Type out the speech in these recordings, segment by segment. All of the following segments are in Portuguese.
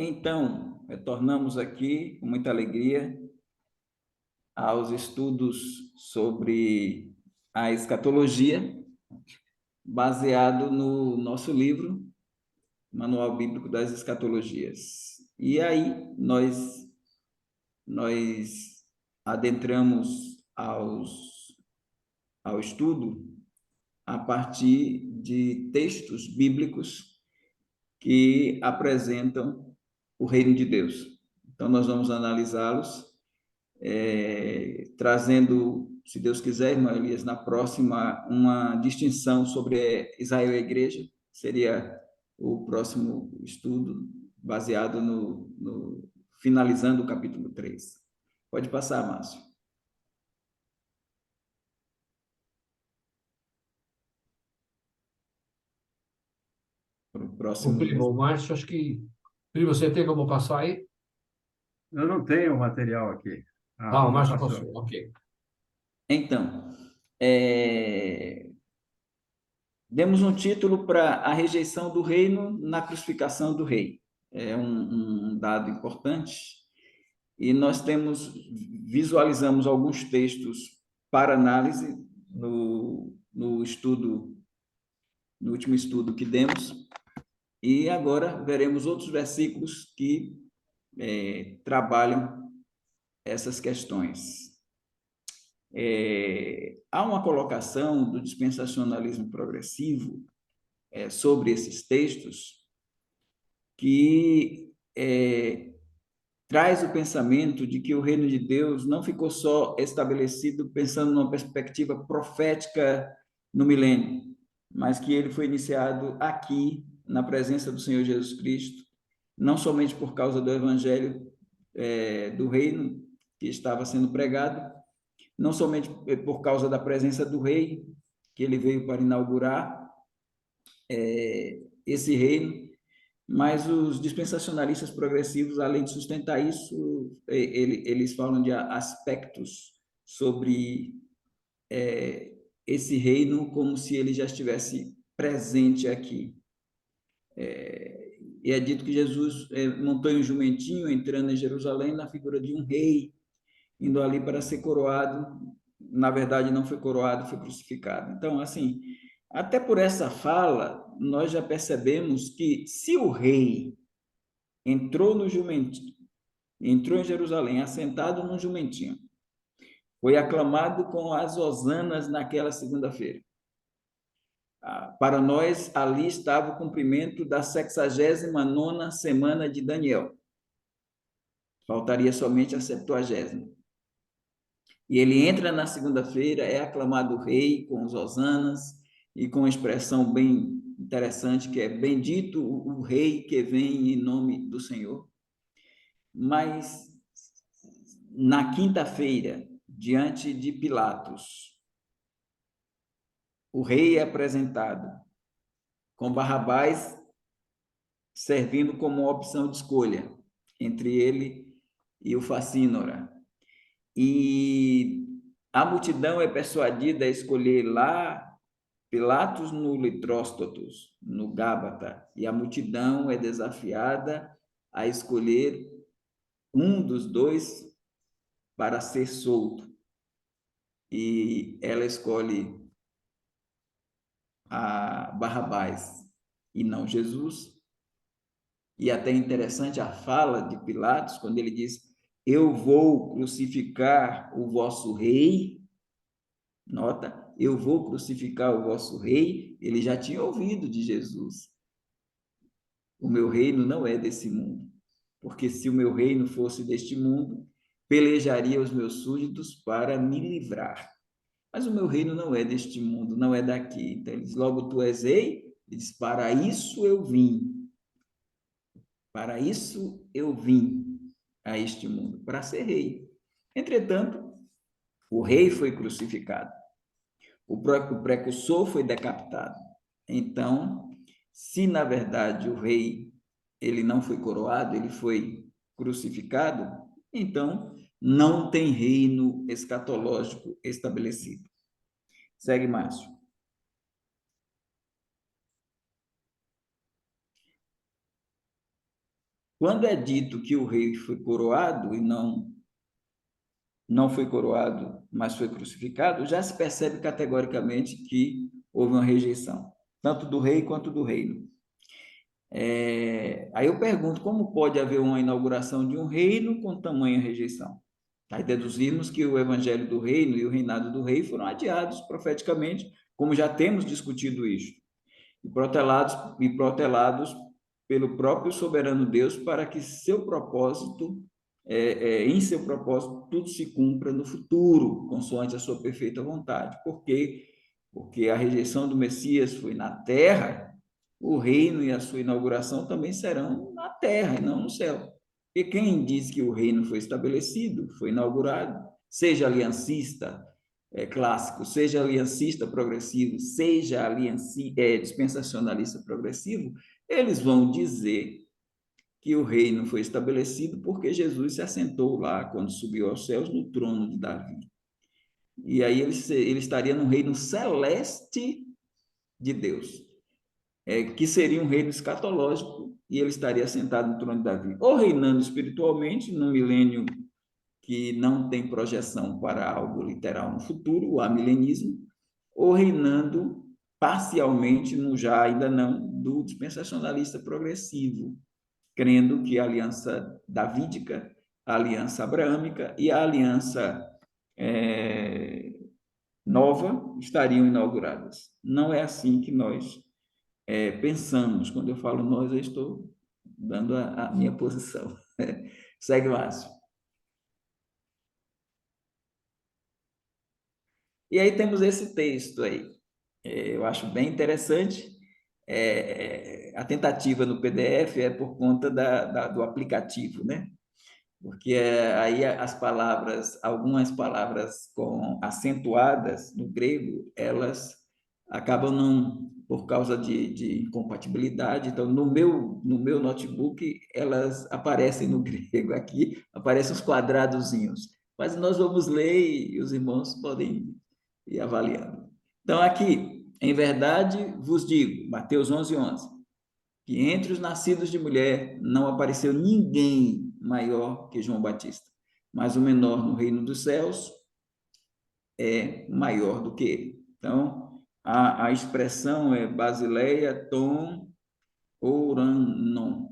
Então, retornamos aqui com muita alegria aos estudos sobre a escatologia, baseado no nosso livro, Manual Bíblico das Escatologias. E aí nós adentramos ao estudo a partir de textos bíblicos que apresentam o reino de Deus. Então, nós vamos analisá-los, trazendo, se Deus quiser, irmão Elias, na próxima, uma distinção sobre Israel e a igreja, seria o próximo estudo, baseado finalizando o capítulo 3. Pode passar, Márcio. Para o O próximo. primo, o Márcio, acho que. Primo, você tem como passar aí? Eu não tenho o material aqui. A Ah, o Rita Márcio passou. passou, ok. Então, demos um título para a rejeição do reino na crucificação do rei. É um dado importante. E nós visualizamos alguns textos para análise no estudo, no último estudo que demos. E agora veremos outros versículos que trabalham essas questões. Há uma colocação do dispensacionalismo progressivo sobre esses textos que traz o pensamento de que o reino de Deus não ficou só estabelecido pensando numa perspectiva profética no milênio, mas que ele foi iniciado aqui, na presença do Senhor Jesus Cristo, não somente por causa do evangelho do reino que estava sendo pregado, não somente por causa da presença do rei, que ele veio para inaugurar esse reino, mas os dispensacionalistas progressivos, além de sustentar isso, eles falam de aspectos sobre esse reino como se ele já estivesse presente aqui. E é dito que Jesus montou em um jumentinho, entrando em Jerusalém, na figura de um rei, indo ali para ser coroado. Na verdade, não foi coroado, foi crucificado. Então, assim, até por essa fala, nós já percebemos que se o rei entrou no jumentinho, entrou em Jerusalém, assentado num jumentinho, foi aclamado com as hosanas naquela segunda-feira. Para nós, ali estava o cumprimento da 69ª semana de Daniel. Faltaria somente a 70ª. E ele entra na segunda-feira, é aclamado rei com os hosanas e com uma expressão bem interessante, que é bendito o rei que vem em nome do Senhor. Mas na quinta-feira, diante de Pilatos, o rei é apresentado com Barrabás servindo como opção de escolha entre ele e o facínora. E a multidão é persuadida a escolher lá Pilatos no Litróstotos, no Gábata, e a multidão é desafiada a escolher um dos dois para ser solto. E ela escolhe a Barrabás e não Jesus. E até interessante a fala de Pilatos, quando ele diz: Eu vou crucificar o vosso rei. Nota, eu vou crucificar o vosso rei. Ele já tinha ouvido de Jesus. O meu reino não é desse mundo. Porque se o meu reino fosse deste mundo, pelejaria os meus súditos para me livrar. Mas o meu reino não é deste mundo, não é daqui. Então ele diz: Logo tu és rei. Ele diz: Para isso eu vim. Para isso eu vim a este mundo, para ser rei. Entretanto, o rei foi crucificado, o precursor foi decapitado. Então, se na verdade o rei ele não foi coroado, ele foi crucificado, então não tem reino escatológico estabelecido. Segue, Márcio. quando é dito que o rei foi coroado e não foi coroado, mas foi crucificado, já se percebe categoricamente que houve uma rejeição, tanto do rei quanto do reino. Aí eu pergunto, como pode haver uma inauguração de um reino com tamanha rejeição? Aí deduzimos que o evangelho do reino e o reinado do rei foram adiados profeticamente, como já temos discutido isso, e protelados pelo próprio soberano Deus para que em seu propósito, tudo se cumpra no futuro, consoante a sua perfeita vontade. Por quê? Porque a rejeição do Messias foi na terra, o reino e a sua inauguração também serão na terra e não no céu. E quem diz que o reino foi estabelecido, foi inaugurado, seja aliancista clássico, seja aliancista progressivo, seja dispensacionalista progressivo, eles vão dizer que o reino foi estabelecido porque Jesus se assentou lá, quando subiu aos céus, no trono de Davi. E aí ele estaria no reino celeste de Deus, que seria um reino escatológico, e ele estaria sentado no trono de Davi, ou reinando espiritualmente, num milênio que não tem projeção para algo literal no futuro, o amilenismo, ou reinando parcialmente, no já ainda não, do dispensacionalista progressivo, crendo que a aliança davídica, a aliança abraâmica e a aliança nova estariam inauguradas. Não é assim que nós pensamos. Quando eu falo nós, eu estou dando a minha posição. Segue, Márcio. E aí temos esse texto aí. Eu acho bem interessante. A tentativa no PDF é por conta do aplicativo, né? Porque aí as palavras, algumas palavras com acentuadas no grego, elas acabam não, por causa de incompatibilidade. Então, no meu notebook, elas aparecem no grego, aqui aparecem os quadradozinhos. Mas nós vamos ler e os irmãos podem ir avaliando. Então, aqui, em verdade vos digo, Mateus 11:11, que entre os nascidos de mulher não apareceu ninguém maior que João Batista, mas o menor no reino dos céus é maior do que ele. Então, a expressão é Basileia ton oranon,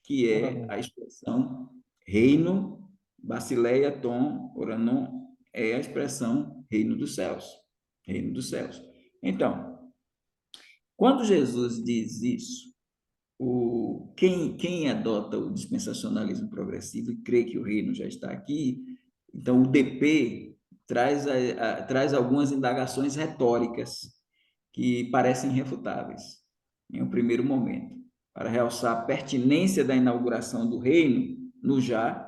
que é a expressão reino, Basileia ton oranon, é a expressão reino dos céus. Reino dos céus. Então, quando Jesus diz isso, quem adota o dispensacionalismo progressivo e crê que o reino já está aqui, então o DP traz algumas indagações retóricas que parecem irrefutáveis, em um primeiro momento, para realçar a pertinência da inauguração do reino no já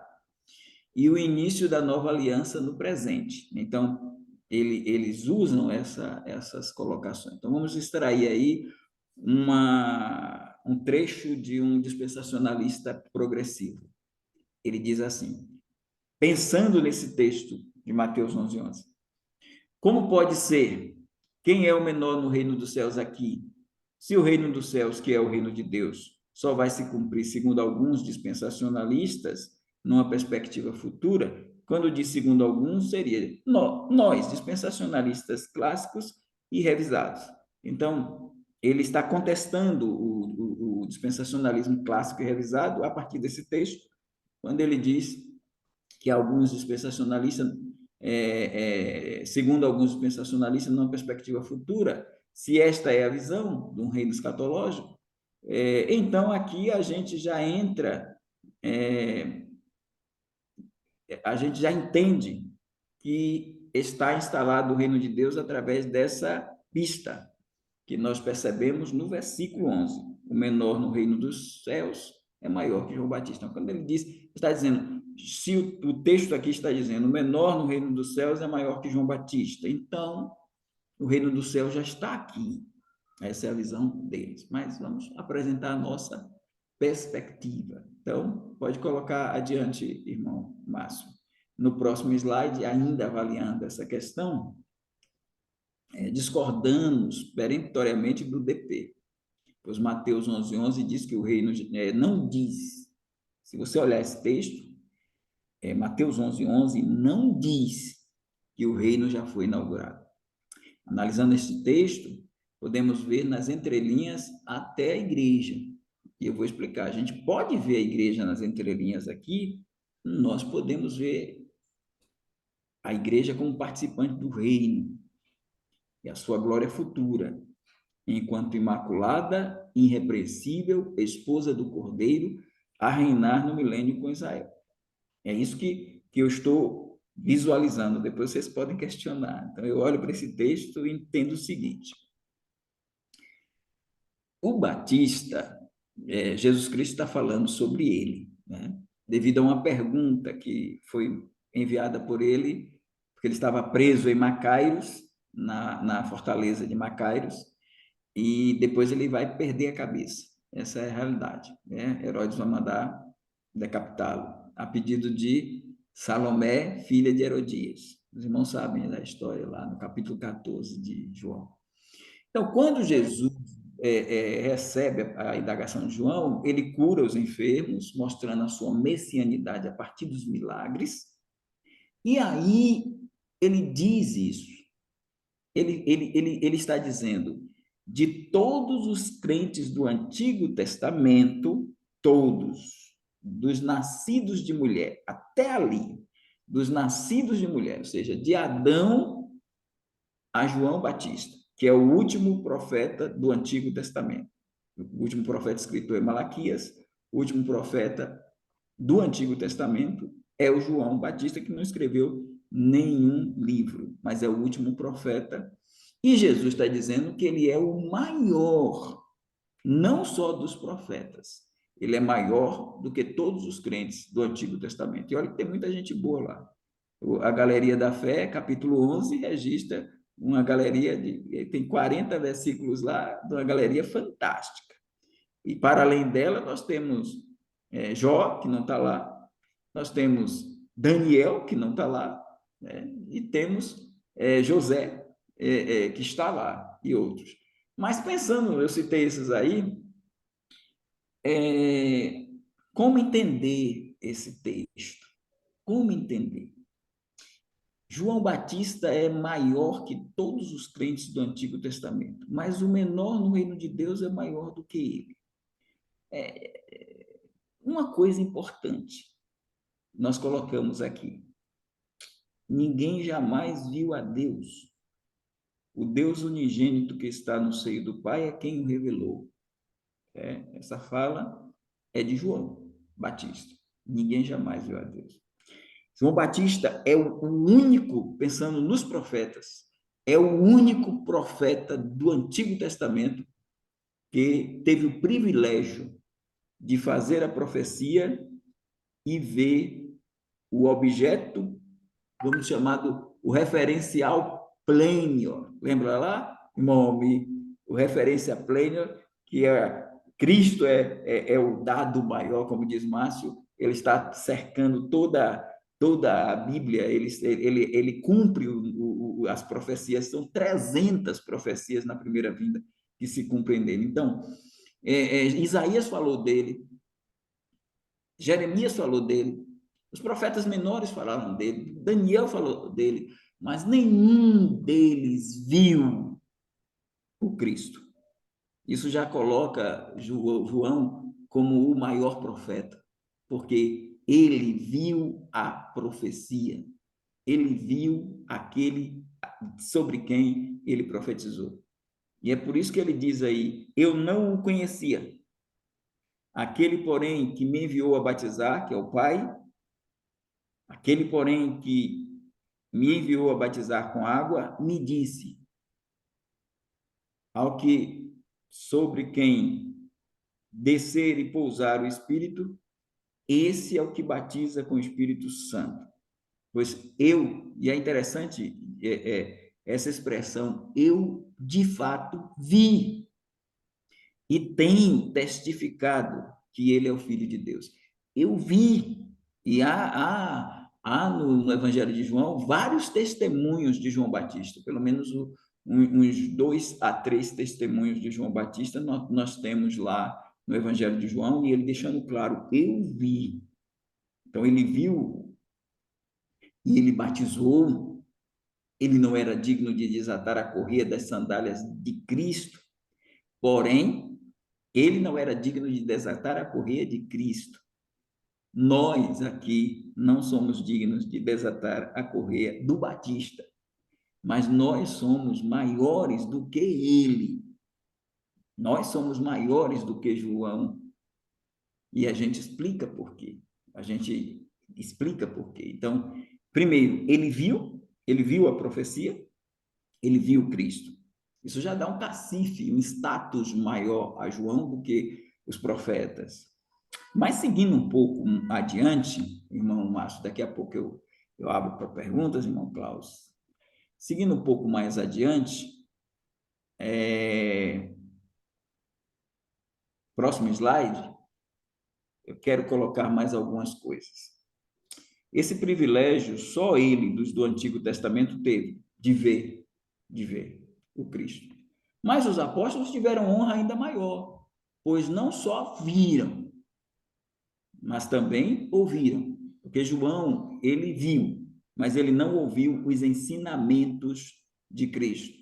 e o início da nova aliança no presente. Então, eles usam essas colocações. Então, vamos extrair aí um trecho de um dispensacionalista progressivo. Ele diz assim, pensando nesse texto de Mateus 11:11, como pode ser? Quem é o menor no reino dos céus aqui? Se o reino dos céus, que é o reino de Deus, só vai se cumprir, segundo alguns dispensacionalistas, numa perspectiva futura, quando diz segundo alguns, seria nós, dispensacionalistas clássicos e revisados. Então, ele está contestando o dispensacionalismo clássico e revisado a partir desse texto, quando ele diz que alguns dispensacionalistas, segundo alguns dispensacionalistas, numa perspectiva futura, se esta é a visão de um reino escatológico, então aqui a gente já entende que está instalado o reino de Deus através dessa pista que nós percebemos no versículo 11. O menor no reino dos céus é maior que João Batista. Então, quando ele diz, está dizendo, se o texto aqui está dizendo, o menor no reino dos céus é maior que João Batista, então o reino dos céus já está aqui. Essa é a visão deles. Mas vamos apresentar a nossa perspectiva. Então, pode colocar adiante, irmão Márcio. No próximo slide, ainda avaliando essa questão, discordamos peremptoriamente do DP, pois Mateus 11:11 diz que o reino não diz Se você olhar esse texto, Mateus 11:11 não diz que o reino já foi inaugurado. Analisando este texto, podemos ver nas entrelinhas até a igreja. E eu vou explicar. A gente pode ver a igreja nas entrelinhas aqui, nós podemos ver a igreja como participante do reino e a sua glória futura, enquanto imaculada, irrepreensível, esposa do Cordeiro, a reinar no milênio com Israel. É isso que eu estou visualizando. Depois vocês podem questionar. Então, eu olho para esse texto e entendo o seguinte. O Batista, Jesus Cristo está falando sobre ele, né? Devido a uma pergunta que foi enviada por ele, porque ele estava preso em Macairos, na fortaleza de Macairos, e depois ele vai perder a cabeça. Essa é a realidade, né? Herodes vai mandar decapitá-lo, a pedido de Salomé, filha de Herodias. Os irmãos sabem da história lá no capítulo 14 de João. Então, quando Jesus recebe a indagação de João, ele cura os enfermos, mostrando a sua messianidade a partir dos milagres, e aí ele diz isso. Ele está dizendo, de todos os crentes do Antigo Testamento, todos, dos nascidos de mulher, até ali, dos nascidos de mulher, ou seja, de Adão a João Batista, que é o último profeta do Antigo Testamento. O último profeta escrito é Malaquias, o último profeta do Antigo Testamento é o João Batista, que não escreveu nenhum livro, mas é o último profeta. E Jesus está dizendo que ele é o maior, não só dos profetas, ele é maior do que todos os crentes do Antigo Testamento. E olha que tem muita gente boa lá. A Galeria da Fé, capítulo 11, registra uma galeria tem 40 versículos lá, de uma galeria fantástica. E para além dela, nós temos Jó, que não está lá, nós temos Daniel, que não está lá, né? E temos José, que está lá, e outros. Mas pensando, eu citei esses aí, como entender esse texto? Como entender? João Batista é maior que todos os crentes do Antigo Testamento, mas o menor no reino de Deus é maior do que ele. Uma coisa importante, nós colocamos aqui: ninguém jamais viu a Deus. O Deus unigênito que está no seio do Pai é quem o revelou. Essa fala é de João Batista. Ninguém jamais viu a Deus. João Batista é o único, pensando nos profetas, é o único profeta do Antigo Testamento que teve o privilégio de fazer a profecia e ver o objeto, vamos chamar o referencial plênio. Lembra lá, irmão? O referência plênio, que Cristo é o dado maior, como diz Márcio, ele está cercando toda a Bíblia, ele cumpre as profecias, são 300 profecias na primeira vinda que se cumprem nele. Então, Isaías falou dele, Jeremias falou dele, os profetas menores falaram dele, Daniel falou dele, mas nenhum deles viu o Cristo. Isso já coloca João como o maior profeta, porque ele viu a profecia, ele viu aquele sobre quem ele profetizou. E é por isso que ele diz aí, eu não o conhecia. Aquele, porém, que me enviou a batizar, que é o Pai, aquele, porém, que me enviou a batizar com água, me disse, ao que sobre quem descer e pousar o Espírito, esse é o que batiza com o Espírito Santo. Pois eu, e é interessante essa expressão, eu de fato vi e tenho testificado que ele é o Filho de Deus. Eu vi, e há no Evangelho de João vários testemunhos de João Batista, pelo menos uns 2 a 3 testemunhos de João Batista nós temos lá no Evangelho de João, e ele deixando claro, eu vi. Então, ele viu e ele batizou. Ele não era digno de desatar a correia das sandálias de Cristo, porém, ele não era digno de desatar a correia de Cristo. Nós aqui não somos dignos de desatar a correia do Batista, mas nós somos maiores do que ele. Nós somos maiores do que João. E a gente explica por quê. A gente explica por quê. Então, primeiro, ele viu a profecia, ele viu Cristo. Isso já dá um cacife, um status maior a João do que os profetas. Mas seguindo um pouco adiante, irmão Márcio, daqui a pouco eu abro para perguntas, irmão Klaus. Seguindo um pouco mais adiante, próximo slide, eu quero colocar mais algumas coisas. Esse privilégio só ele, dos do Antigo Testamento, teve de ver o Cristo. Mas os apóstolos tiveram honra ainda maior, pois não só viram, mas também ouviram. Porque João, ele viu, mas ele não ouviu os ensinamentos de Cristo.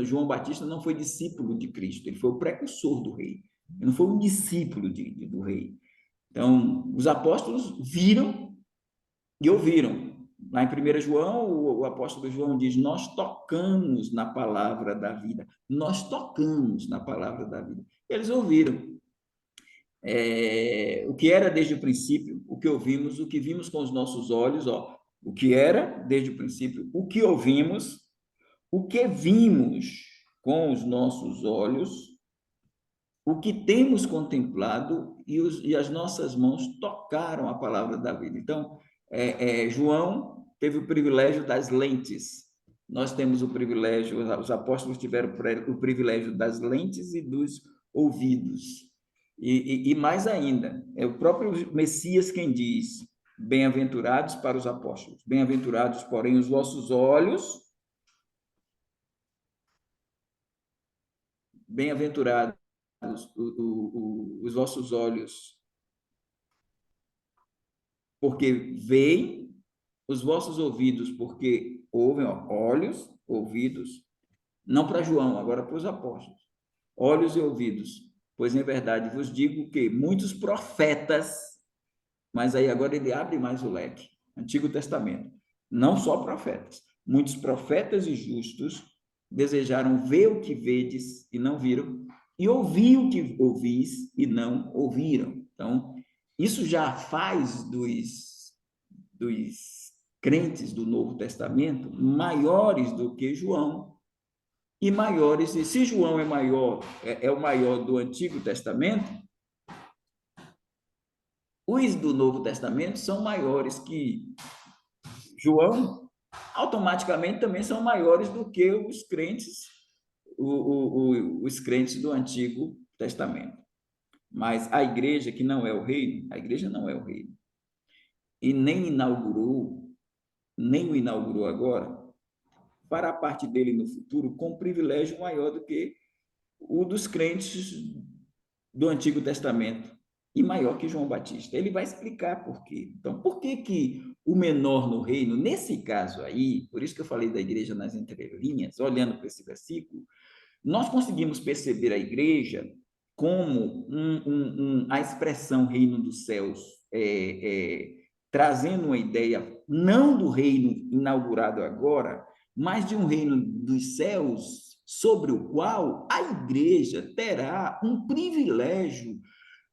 João Batista não foi discípulo de Cristo, ele foi o precursor do rei. Ele não foi um discípulo do rei. Então, os apóstolos viram e ouviram. Lá em 1 João, o apóstolo João diz: nós tocamos na palavra da vida. Nós tocamos na palavra da vida. Eles ouviram. O que era desde o princípio, o que ouvimos, o que vimos com os nossos olhos, ó, o que era desde o princípio, o que ouvimos, o que vimos com os nossos olhos, o que temos contemplado e as nossas mãos tocaram a palavra da vida. Então, João teve o privilégio das lentes. Nós temos o privilégio, os apóstolos tiveram o privilégio das lentes e dos ouvidos. E mais ainda, é o próprio Messias quem diz: bem-aventurados para os apóstolos, bem-aventurados, porém, os vossos olhos, bem-aventurados os vossos olhos, porque veem, os vossos ouvidos, porque ouvem, ó, olhos, ouvidos, não para João, agora para os apóstolos, olhos e ouvidos, pois em verdade vos digo que muitos profetas, mas aí agora ele abre mais o leque, Antigo Testamento, não só profetas, muitos profetas e justos desejaram ver o que vedes e não viram, e ouvir o que ouvis e não ouviram. Então, isso já faz dos crentes do Novo Testamento maiores do que João, e maiores, e se João é maior, é o maior do Antigo Testamento, os do Novo Testamento são maiores que João, automaticamente também são maiores do que os crentes, os crentes do Antigo Testamento. Mas a igreja que não é o reino, a igreja não é o reino. E nem o inaugurou agora, fará parte dele no futuro com privilégio maior do que o dos crentes do Antigo Testamento e maior que João Batista. Ele vai explicar por quê. Então, por que que o menor no reino, nesse caso aí, por isso que eu falei da igreja nas entrelinhas, olhando para esse versículo, nós conseguimos perceber a igreja como a expressão reino dos céus, trazendo uma ideia não do reino inaugurado agora, mas de um reino dos céus sobre o qual a igreja terá um privilégio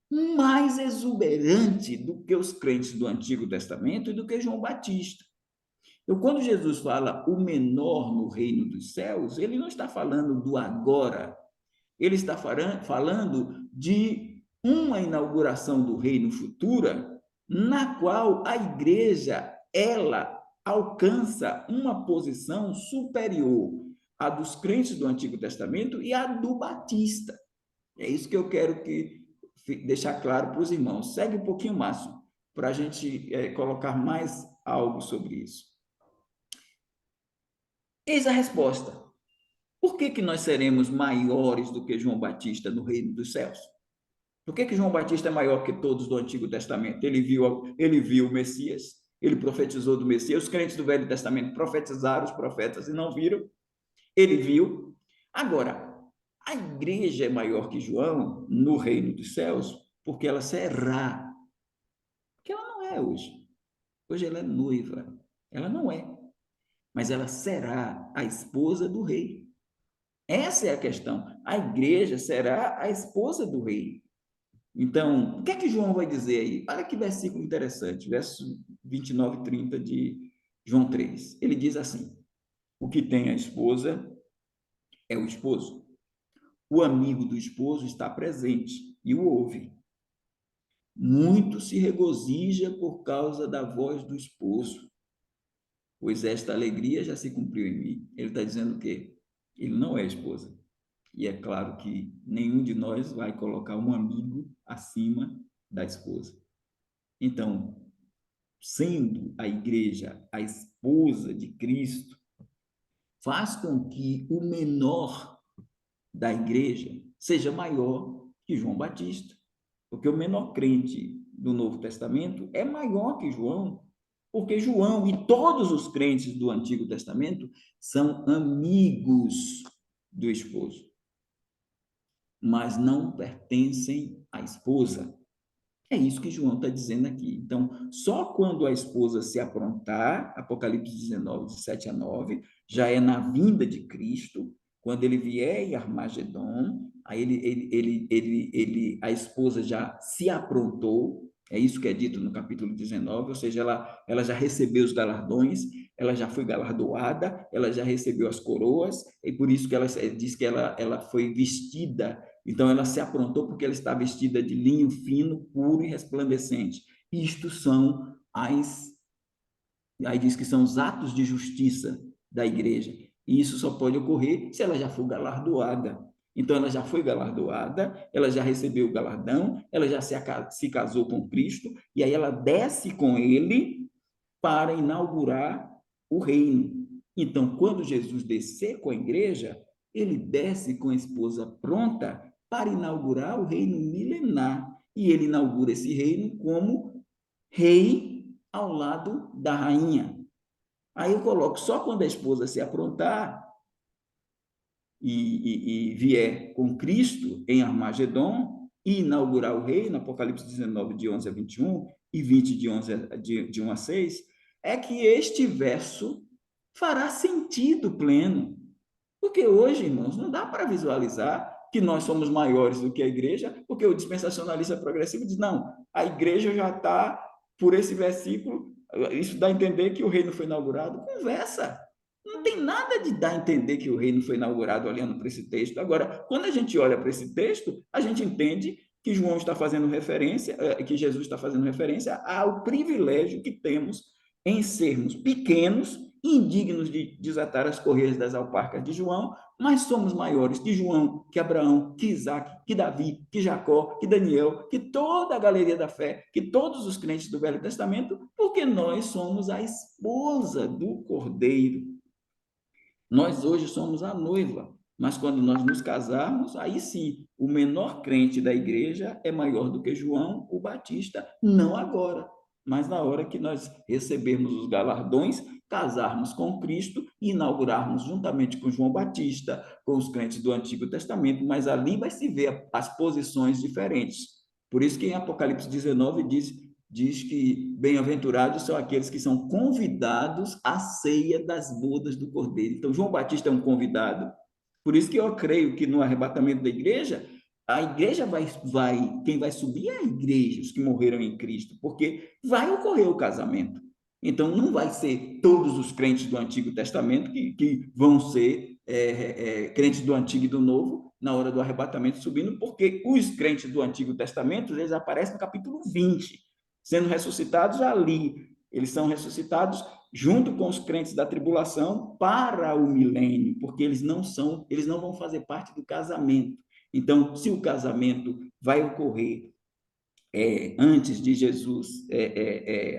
mais exuberante do que os crentes do Antigo Testamento e do que João Batista. Então, quando Jesus fala o menor no reino dos céus, ele não está falando do agora, ele está falando de uma inauguração do reino futura, na qual a igreja, ela alcança uma posição superior à dos crentes do Antigo Testamento e à do Batista. É isso que eu quero deixar claro para os irmãos. Segue um pouquinho, Márcio, para a gente colocar mais algo sobre isso. Eis a resposta. Por que nós seremos maiores do que João Batista no reino dos céus? Por que João Batista é maior que todos do Antigo Testamento? Ele viu o Messias, ele profetizou do Messias. Os crentes do Velho Testamento profetizaram os profetas e não viram. Ele viu. Agora, a igreja é maior que João no reino dos céus porque ela será. Porque ela não é hoje. Hoje ela é noiva. Ela não é. Mas ela será a esposa do rei. Essa é a questão. A igreja será a esposa do rei. Então, o que é que João vai dizer aí? Olha que versículo interessante, verso 29 e 30 de João 3. Ele diz assim: o que tem a esposa é o esposo. O amigo do esposo está presente e o ouve. Muito se regozija por causa da voz do esposo, pois esta alegria já se cumpriu em mim. Ele está dizendo o quê? Ele não é esposa. E é claro que nenhum de nós vai colocar um amigo acima da esposa. Então, sendo a igreja a esposa de Cristo, faz com que o menor da igreja seja maior que João Batista. Porque o menor crente do Novo Testamento é maior que João, porque João e todos os crentes do Antigo Testamento são amigos do esposo, mas não pertencem à esposa. É isso que João está dizendo aqui. Então, só quando a esposa se aprontar, Apocalipse 19, de 7 a 9, já é na vinda de Cristo, quando ele vier em Armagedon, aí a esposa já se aprontou, é isso que é dito no capítulo 19, ou seja, ela já recebeu os galardões, ela já foi galardoada, ela já recebeu as coroas, e por isso que ela diz que ela foi vestida. Então, ela se aprontou porque ela está vestida de linho fino, puro e resplandecente. Isto são aí diz que são os atos de justiça da igreja. E isso só pode ocorrer se ela já for galardoada. Então, ela já foi galardoada, ela já recebeu o galardão, ela já se casou com Cristo, e aí ela desce com ele para inaugurar o reino. Então, quando Jesus descer com a igreja, ele desce com a esposa pronta para inaugurar o reino milenar. E ele inaugura esse reino como rei ao lado da rainha. Aí eu coloco, só quando a esposa se aprontar e vier com Cristo em Armagedon e inaugurar o reino, Apocalipse 19, de 11 a 21 e 20, de 1 a 6, é que este verso fará sentido pleno. Porque hoje, irmãos, não dá para visualizar que nós somos maiores do que a igreja, porque o dispensacionalista progressivo diz, não, a igreja já está, por esse versículo, isso dá a entender que o reino foi inaugurado. Conversa! Não tem nada de dar a entender que o reino foi inaugurado olhando para esse texto. Agora, quando a gente olha para esse texto, a gente entende que João está fazendo referência, que Jesus está fazendo referência ao privilégio que temos em sermos pequenos, indignos de desatar as correias das alparcas de João, mas somos maiores que João, que Abraão, que Isaac, que Davi, que Jacó, que Daniel, que toda a galeria da fé, que todos os crentes do Velho Testamento, porque nós somos a esposa do Cordeiro. Nós hoje somos a noiva, mas quando nós nos casarmos, aí sim, o menor crente da igreja é maior do que João o Batista, não agora, mas na hora que nós recebermos os galardões, casarmos com Cristo e inaugurarmos juntamente com João Batista, com os crentes do Antigo Testamento, mas ali vai se ver as posições diferentes. Por isso que em Apocalipse 19 diz que bem-aventurados são aqueles que são convidados à ceia das bodas do Cordeiro. Então, João Batista é um convidado. Por isso que eu creio que no arrebatamento da igreja, a igreja quem vai subir é a igreja, os que morreram em Cristo, porque vai ocorrer o casamento. Então, não vai ser todos os crentes do Antigo Testamento que vão ser crentes do Antigo e do Novo na hora do arrebatamento subindo, porque os crentes do Antigo Testamento, eles aparecem no capítulo 20, sendo ressuscitados ali. Eles são ressuscitados junto com os crentes da tribulação para o milênio, porque eles não vão fazer parte do casamento. Então, se o casamento vai ocorrer antes de Jesus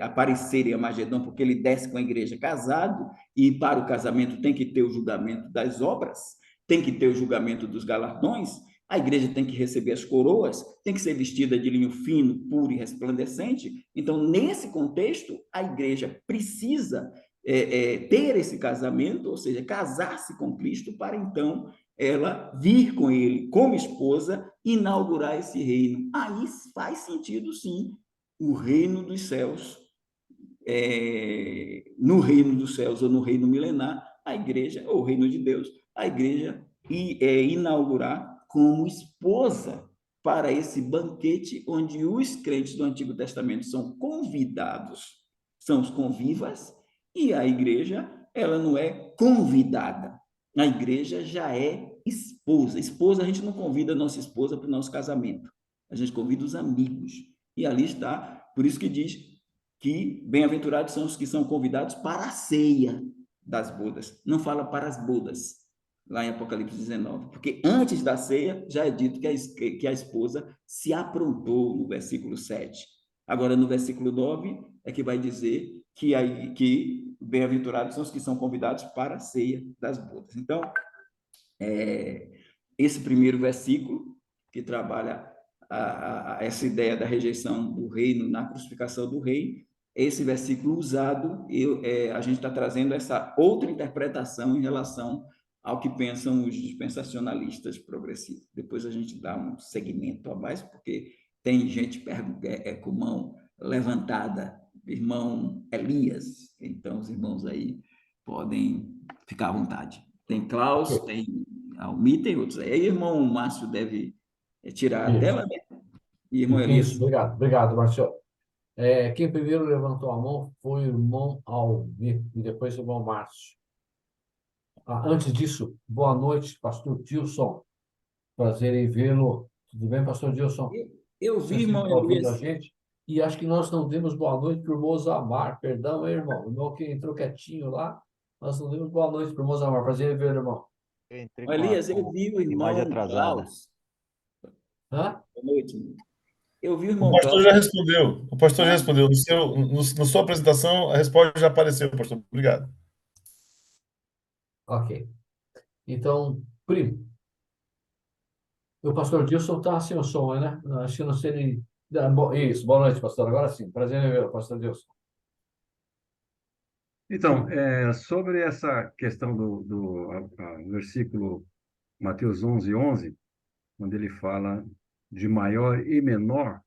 aparecer em Armagedon, porque ele desce com a igreja casado, e para o casamento tem que ter o julgamento das obras, tem que ter o julgamento dos galardões, A igreja tem que receber as coroas, tem que ser vestida de linho fino, puro e resplandecente. Então, nesse contexto, a igreja precisa ter esse casamento, ou seja, casar-se com Cristo para então ela vir com ele como esposa e inaugurar esse reino. Aí faz sentido, sim, o reino dos céus. No reino dos céus ou no reino milenar, a igreja, ou o reino de Deus, a igreja inaugurar como esposa para esse banquete onde os crentes do Antigo Testamento são convidados, são os convivas, e a igreja, ela não é convidada. A igreja já é esposa. Esposa, a gente não convida a nossa esposa para o nosso casamento. A gente convida os amigos. E ali está, por isso que diz que bem-aventurados são os que são convidados para a ceia das bodas. Não fala para as bodas, lá em Apocalipse 19, porque antes da ceia já é dito que a esposa se aprontou, no versículo 7. Agora, no versículo 9, é que vai dizer que bem-aventurados são os que são convidados para a ceia das bodas. Então, esse primeiro versículo, que trabalha essa ideia da rejeição do reino na crucificação do rei, esse versículo usado, a gente está trazendo essa outra interpretação em relação ao que pensam os dispensacionalistas progressivos. Depois a gente dá um segmento a mais, porque tem gente com mão levantada, irmão Elias, então os irmãos aí podem ficar à vontade. Tem Klaus, tem Almi, tem outros aí. Aí, irmão Márcio deve tirar a tela, né? E irmão Isso, Elias. obrigado, Marcelo. Quem primeiro levantou a mão foi o irmão Almir e depois o irmão Márcio. Antes disso, boa noite, pastor Dilson. Prazer em vê-lo. Tudo bem, pastor Dilson? Eu Você vi, sempre irmão está ouvindo a Elias. gente? E acho que nós não demos boa noite para o irmão Zamar. Perdão, hein, irmão? O irmão que entrou quietinho lá. Nós não demos boa noite para o irmão Zamar. Prazer em vê-lo, irmão. Eu entrei Irmão Elias, eu com vi o imagem irmão atrasada. Klaus. Hã? Boa noite, irmão. Eu vi o O irmão pastor Klaus. já respondeu. O pastor já Ah, respondeu. Na sua apresentação, a resposta já apareceu, pastor. Obrigado. Ok. Então, primo, o pastor Dilson está sem o som, né? Acho que não sei nem... Isso, boa noite, pastor. Agora sim, prazer em vê-lo, pastor Dilson. Então, sobre essa questão do versículo Mateus 11:11, quando ele fala de maior e menor,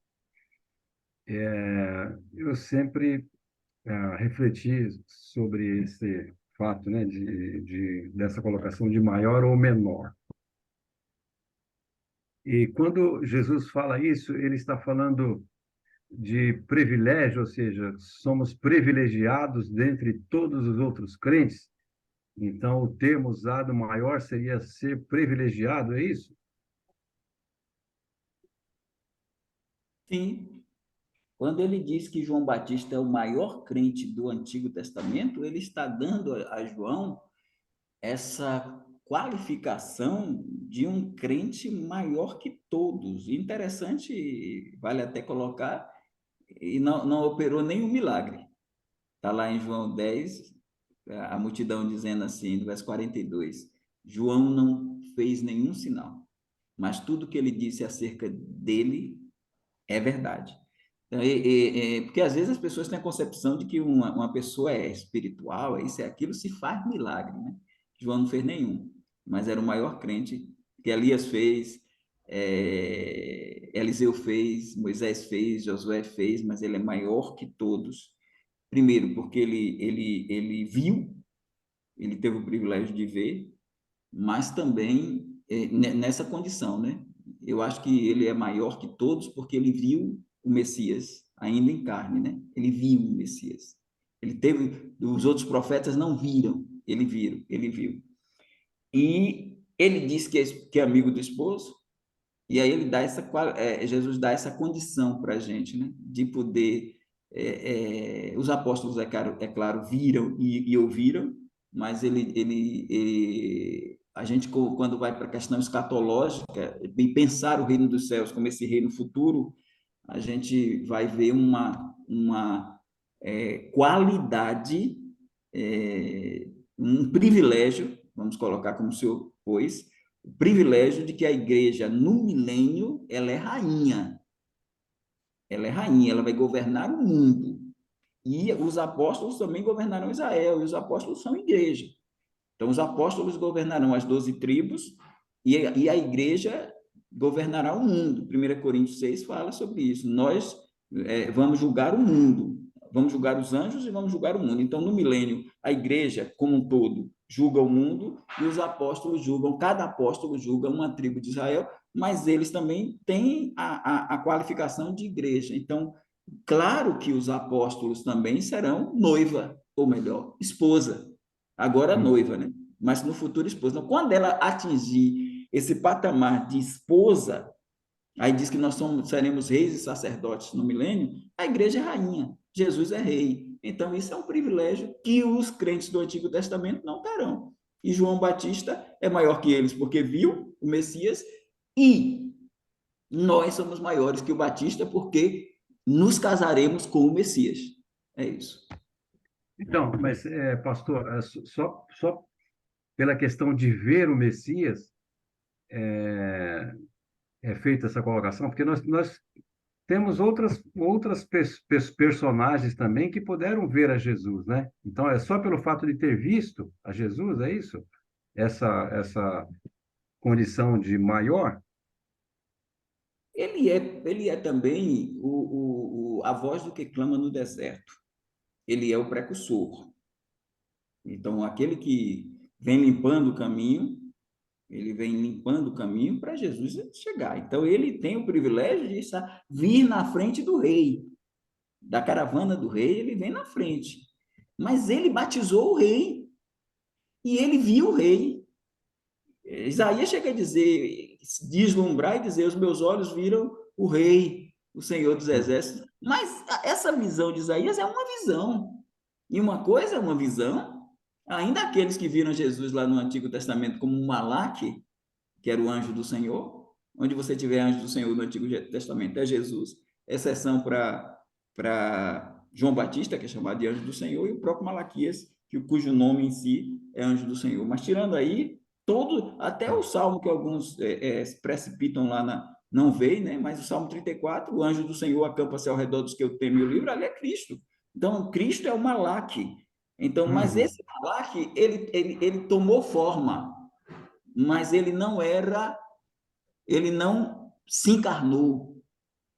eu sempre refleti sobre esse fato, né, dessa colocação de maior ou menor. E quando Jesus fala isso, ele está falando de privilégio, ou seja, somos privilegiados dentre todos os outros crentes. Então, o termo usado maior seria ser privilegiado, é isso? sim. Quando ele diz que João Batista é o maior crente do Antigo Testamento, ele está dando a João essa qualificação de um crente maior que todos. Interessante, vale até colocar, e não operou nenhum milagre. Está lá em João 10, a multidão dizendo assim, no verso 42, João não fez nenhum sinal, mas tudo que ele disse acerca dele é verdade. Então, porque às vezes as pessoas têm a concepção de que uma pessoa é espiritual, é isso, é aquilo, se faz milagre, né? João não fez nenhum, mas era o maior crente que Elias fez, Eliseu fez, Moisés fez, Josué fez, mas ele é maior que todos. Primeiro, porque ele viu, ele teve o privilégio de ver, mas também nessa condição, né? Eu acho que ele é maior que todos porque ele viu o Messias ainda em carne, né? Ele viu o Messias. Ele teve, os outros profetas não viram, ele viu. E ele diz que é amigo do esposo, e aí ele dá Jesus dá essa condição para a gente, né? De poder, os apóstolos, é claro, viram e ouviram, mas a gente, quando vai para a questão escatológica, e pensar o reino dos céus como esse reino futuro, a gente vai ver uma qualidade, um privilégio, vamos colocar como o senhor pôs, o privilégio de que a igreja, no milênio, ela é rainha. Ela é rainha, ela vai governar o mundo. E os apóstolos também governarão Israel, e os apóstolos são igreja. Então, os apóstolos governarão as 12 tribos, e a igreja governará o mundo. 1 Coríntios 6 fala sobre isso. Nós vamos julgar o mundo, vamos julgar os anjos e vamos julgar o mundo. Então, no milênio, a igreja, como um todo, julga o mundo, e os apóstolos julgam, cada apóstolo julga uma tribo de Israel, mas eles também têm a qualificação de igreja. Então, claro que os apóstolos também serão noiva, ou melhor, esposa. Agora noiva, né? Mas no futuro esposa. Então, quando ela atingir esse patamar de esposa, aí diz que nós seremos reis e sacerdotes no milênio, a igreja é rainha, Jesus é rei. Então, isso é um privilégio que os crentes do Antigo Testamento não terão. E João Batista é maior que eles, porque viu o Messias, e nós somos maiores que o Batista, porque nos casaremos com o Messias. É isso. Então, mas, pastor, só pela questão de ver o Messias é feita essa colocação, porque nós temos outras personagens também que puderam ver a Jesus, né? Então, é só pelo fato de ter visto a Jesus, é isso? Essa condição de maior? Ele é também a voz do que clama no deserto. Ele é o precursor. Então, aquele que vem limpando o caminho, ele vem limpando o caminho para Jesus chegar. Então, ele tem o privilégio de vir na frente do rei, da caravana do rei, ele vem na frente. Mas ele batizou o rei, e ele viu o rei. Isaías chega a dizer, deslumbrar e dizer, os meus olhos viram o rei, o Senhor dos Exércitos. Mas essa visão de Isaías é uma visão. E uma coisa é uma visão, ainda aqueles que viram Jesus lá no Antigo Testamento como um Malaque, que era o anjo do Senhor, onde você tiver anjo do Senhor no Antigo Testamento é Jesus, exceção para João Batista, que é chamado de anjo do Senhor, e o próprio Malaquias, cujo nome em si é anjo do Senhor. Mas tirando aí, até o Salmo que alguns precipitam lá não veio, né? Mas o Salmo 34, o anjo do Senhor acampa-se ao redor dos que eu temo e o livro, ali é Cristo. Então, Cristo é o Malaque. Então, mas esse Malaque, ele tomou forma, mas ele não se encarnou.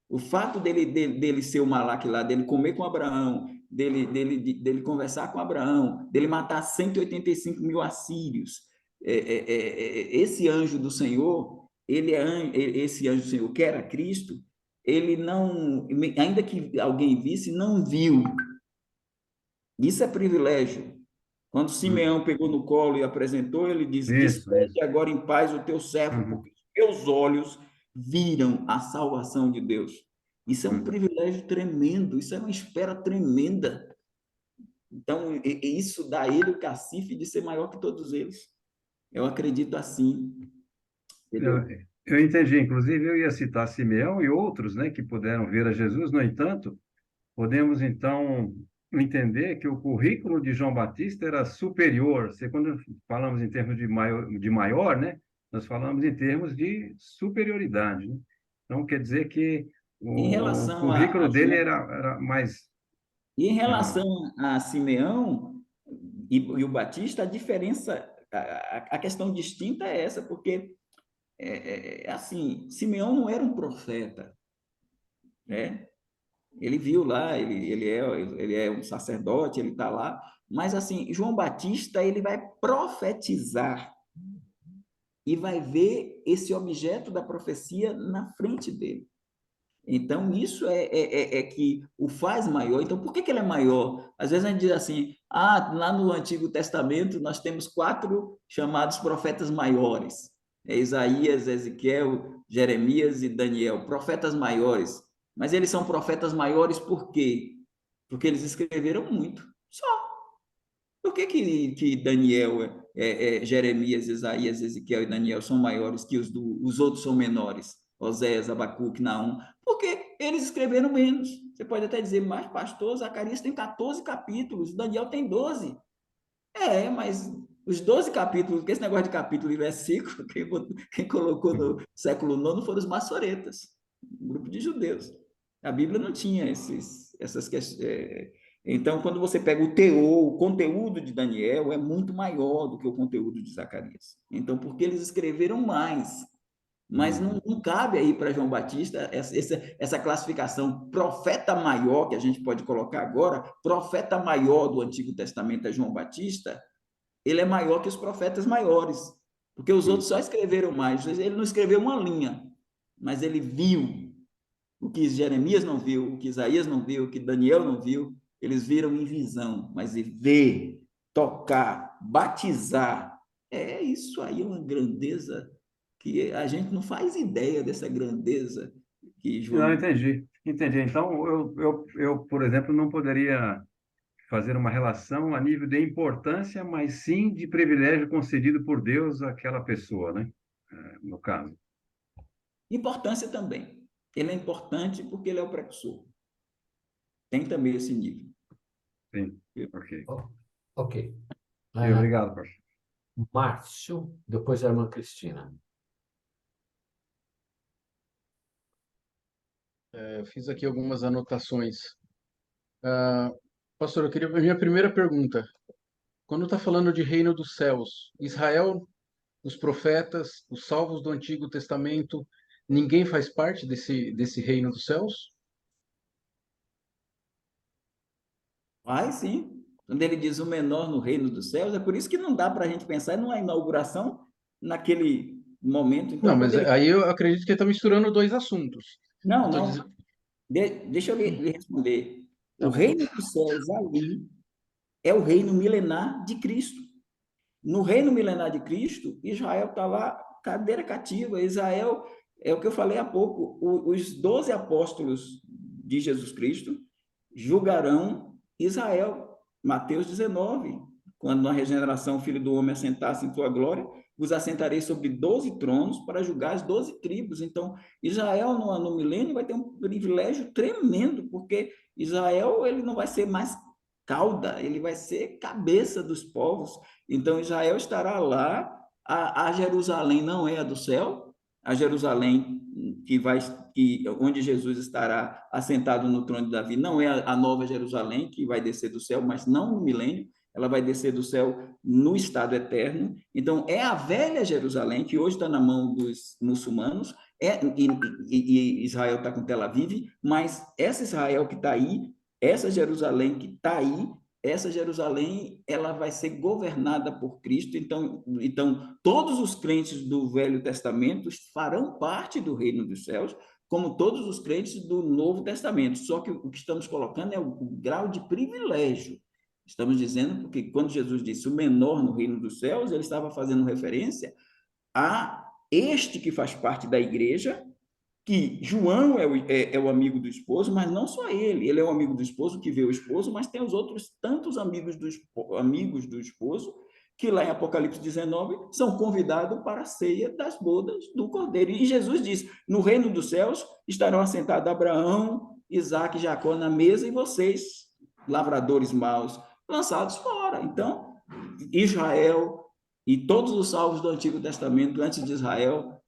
O fato dele ser o Malaque lá, dele comer com Abraão, dele conversar com Abraão, dele matar 185 mil assírios, esse anjo do Senhor, esse anjo do Senhor, que era Cristo, ele não, ainda que alguém visse, não viu. Isso é privilégio. Quando Simeão pegou no colo e apresentou, ele disse: despede agora em paz o teu servo, porque os teus olhos viram a salvação de Deus. Isso é um privilégio tremendo, isso é uma espera tremenda. Então, isso dá a ele o cacife de ser maior que todos eles. Eu acredito assim. Eu entendi. Inclusive, eu ia citar Simeão e outros, né, que puderam ver a Jesus. No entanto, podemos, então, entender que o currículo de João Batista era superior. Quando falamos em termos de maior, né, nós falamos em termos de superioridade, né? Então, quer dizer que Em o relação currículo dele João, era mais... e em relação a Simeão e o Batista, a diferença, a questão distinta é essa, porque assim, Simeão não era um profeta, né? Ele viu lá, ele é um sacerdote, ele está lá, mas assim, João Batista, ele vai profetizar e vai ver esse objeto da profecia na frente dele. Então, isso é que o faz maior. Então, por que ele é maior? Às vezes a gente diz assim, lá no Antigo Testamento nós temos 4 chamados profetas maiores. Isaías, Ezequiel, Jeremias e Daniel, profetas maiores. Mas eles são profetas maiores por quê? Porque eles escreveram muito. Só. Por que Daniel, Jeremias, Isaías, Ezequiel e Daniel são maiores que os outros são menores? Oséias, Abacuque, Naum? Porque eles escreveram menos. Você pode até dizer, pastor, Zacarias tem 14 capítulos, Daniel tem 12. Mas Os 12 capítulos, porque esse negócio de capítulo e versículo, quem colocou no século IX foram os maçoretas, um grupo de judeus. A Bíblia não tinha essas questões. Então, quando você pega o teor, o conteúdo de Daniel é muito maior do que o conteúdo de Zacarias. Então, porque eles escreveram mais, mas não cabe aí para João Batista essa classificação. Profeta maior, que a gente pode colocar agora, profeta maior do Antigo Testamento é João Batista, ele é maior que os profetas maiores, porque os outros só escreveram mais. Ele não escreveu uma linha, mas ele viu o que Jeremias não viu, o que Isaías não viu, o que Daniel não viu. Eles viram em visão, mas ver, tocar, batizar, é isso aí, uma grandeza que a gente não faz ideia dessa grandeza que Não, João. entendi. Entendi. Então, por exemplo, não poderia fazer uma relação a nível de importância, mas sim de privilégio concedido por Deus àquela pessoa, né? No caso. Importância também. Ele é importante porque ele é o precursor. Tem também esse nível. Sim, ok. Ok. E obrigado, pastor. Márcio, depois a irmã Cristina. Eu fiz aqui algumas anotações. Ah, pastor, eu queria. A minha primeira pergunta. Quando está falando de reino dos céus, Israel, os profetas, os salvos do Antigo Testamento, ninguém faz parte desse reino dos céus? Vai sim. Quando ele diz o menor no reino dos céus, é por isso que não dá para a gente pensar numa inauguração naquele momento. Não, Então, quando mas ele. aí eu acredito que ele está misturando dois assuntos. Eu Não, tô não. dizendo... Deixa eu lhe responder. O Tá bom. reino dos céus ali é o reino milenar de Cristo. No reino milenar de Cristo, Israel está lá, cadeira cativa. Israel, é o que eu falei há pouco, os 12 apóstolos de Jesus Cristo julgarão Israel. Mateus 19, quando na regeneração o Filho do Homem assentasse em tua glória, vos assentarei sobre 12 tronos para julgar as 12 tribos. Então, Israel no milênio vai ter um privilégio tremendo, porque Israel ele não vai ser mais cauda, ele vai ser cabeça dos povos. Então, Israel estará lá, a Jerusalém não é a do céu, a Jerusalém onde Jesus estará assentado no trono de Davi, não é a nova Jerusalém que vai descer do céu, mas não no milênio, ela vai descer do céu no estado eterno. Então, é a velha Jerusalém, que hoje está na mão dos muçulmanos, e Israel está com Tel Aviv, mas essa Israel que está aí, essa Jerusalém que está aí, essa Jerusalém ela vai ser governada por Cristo. Então todos os crentes do Velho Testamento farão parte do reino dos céus, como todos os crentes do Novo Testamento. Só que o que estamos colocando é o grau de privilégio. Estamos dizendo porque quando Jesus disse o menor no reino dos céus, ele estava fazendo referência a este que faz parte da igreja, que João é o amigo do esposo, mas não só ele é o amigo do esposo que vê o esposo, mas tem os outros tantos amigos do esposo que lá em Apocalipse 19 são convidados para a ceia das bodas do Cordeiro. E Jesus diz: no reino dos céus estarão assentados Abraão, Isaac e Jacó na mesa, e vocês, lavradores maus, lançados fora. Então, Israel e todos os salvos do Antigo Testamento, antes de Israel,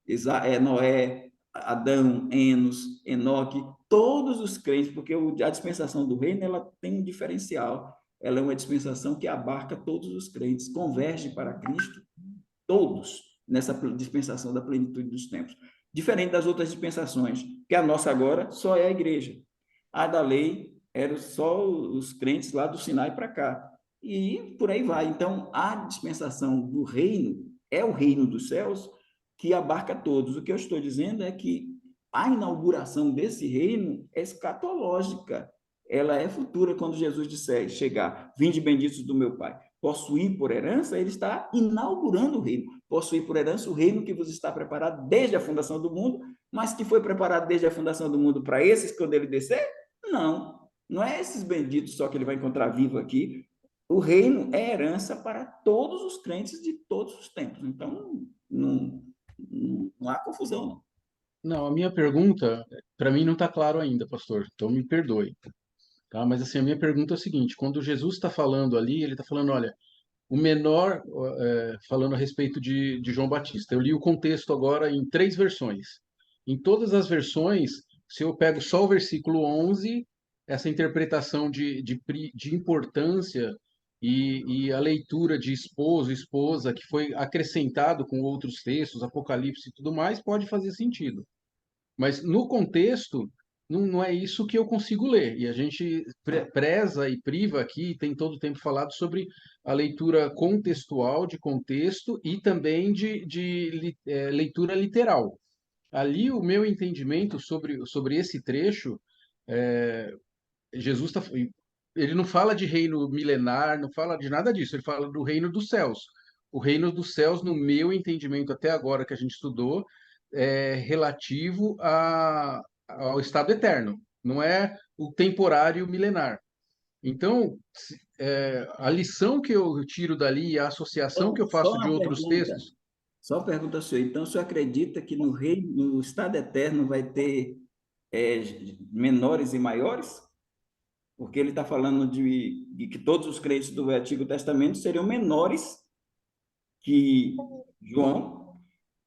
Noé, Adão, Enos, Enoque, todos os crentes, porque a dispensação do reino ela tem um diferencial. Ela é uma dispensação que abarca todos os crentes, converge para Cristo, todos, nessa dispensação da plenitude dos tempos. Diferente das outras dispensações, que a nossa agora só é a igreja. A da lei eram só os crentes lá do Sinai para cá. E por aí vai. Então, a dispensação do reino é o reino dos céus, que abarca todos. O que eu estou dizendo é que a inauguração desse reino é escatológica. Ela é futura quando Jesus disser, chegar, vinde benditos do meu Pai. Possuir por herança, ele está inaugurando o reino. Possuir por herança o reino que vos está preparado desde a fundação do mundo, mas que foi preparado desde a fundação do mundo para esses quando ele descer? Não. Não é esses benditos só que ele vai encontrar vivo aqui. O reino é herança para todos os crentes de todos os tempos. Então, não há confusão, não. Não, a minha pergunta, para mim, não está claro ainda, pastor. Então me perdoe. Tá? Mas assim, a minha pergunta é a seguinte: quando Jesus está falando ali, ele está falando, olha, o menor, falando a respeito de João Batista. Eu li o contexto agora em 3 versões. Em todas as versões, se eu pego só o versículo 11, essa interpretação de importância e a leitura de esposo, esposa, que foi acrescentado com outros textos, Apocalipse e tudo mais, pode fazer sentido. Mas no contexto, não é isso que eu consigo ler. E a gente preza e priva aqui, tem todo o tempo falado sobre a leitura contextual, de contexto, e também de leitura literal. Ali, o meu entendimento sobre esse trecho, é, Jesus ele não fala de reino milenar, não fala de nada disso, ele fala do reino dos céus. O reino dos céus, no meu entendimento até agora que a gente estudou, é relativo ao estado eterno, não é o temporário milenar. Então, a lição que eu tiro dali, a associação que eu Só faço de uma outros pergunta. textos, Só uma pergunta sua. Então, o senhor acredita que no reino, no estado eterno vai ter menores e maiores? Porque ele está falando de que todos os crentes do Antigo Testamento seriam menores que João,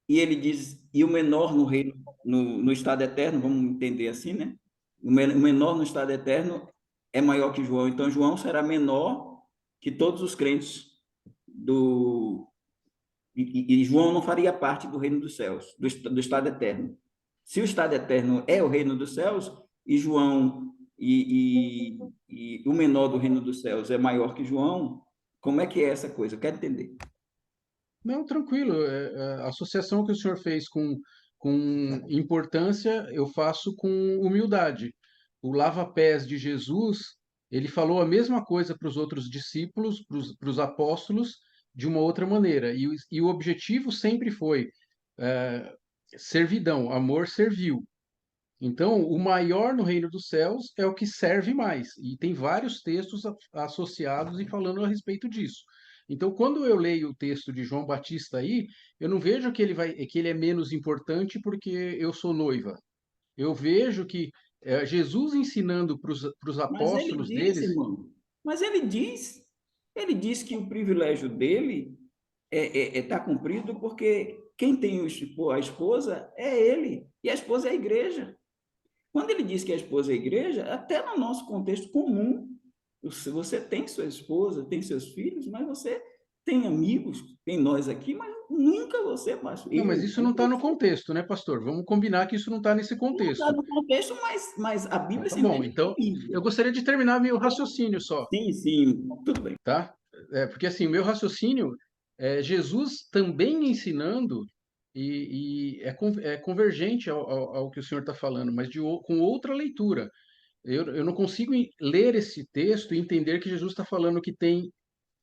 e ele diz, e o menor no reino, no estado eterno, vamos entender assim, né? O menor no estado eterno é maior que João, então João será menor que todos os crentes do. E João não faria parte do reino dos céus, do estado eterno. Se o estado eterno é o reino dos céus, e João e o menor do reino dos céus é maior que João, como é que é essa coisa? Eu quero entender. não, tranquilo. A associação que o senhor fez com importância, eu faço com humildade. O lava-pés de Jesus, ele falou a mesma coisa para os outros discípulos, para os apóstolos, de uma outra maneira. E o objetivo sempre foi eh, servidão, amor servil. Então, o maior no reino dos céus é o que serve mais. E tem vários textos associados e falando a respeito disso. Então, quando eu leio o texto de João Batista aí, eu não vejo que ele é menos importante porque eu sou noiva. Eu vejo que Jesus ensinando para os Mas ele apóstolos diz, deles. irmão, mas ele diz que o privilégio dele está cumprido porque quem tem a esposa é ele, e a esposa é a igreja. Quando ele diz que a esposa é a igreja, até no nosso contexto comum, você tem sua esposa, tem seus filhos, mas você tem amigos, tem nós aqui, mas nunca você, pastor. Não, mas Eu, isso não está no contexto, né, pastor? Vamos combinar que isso não está nesse não está contexto. no contexto, mas a Então, Bíblia tá sempre bom. diz Então, eu família. gostaria de terminar meu raciocínio só. Sim, sim, tudo bem. Tá? Porque assim, o meu raciocínio é Jesus também ensinando é convergente ao que o senhor está falando, mas com outra leitura. Eu não consigo ler esse texto e entender que Jesus está falando que tem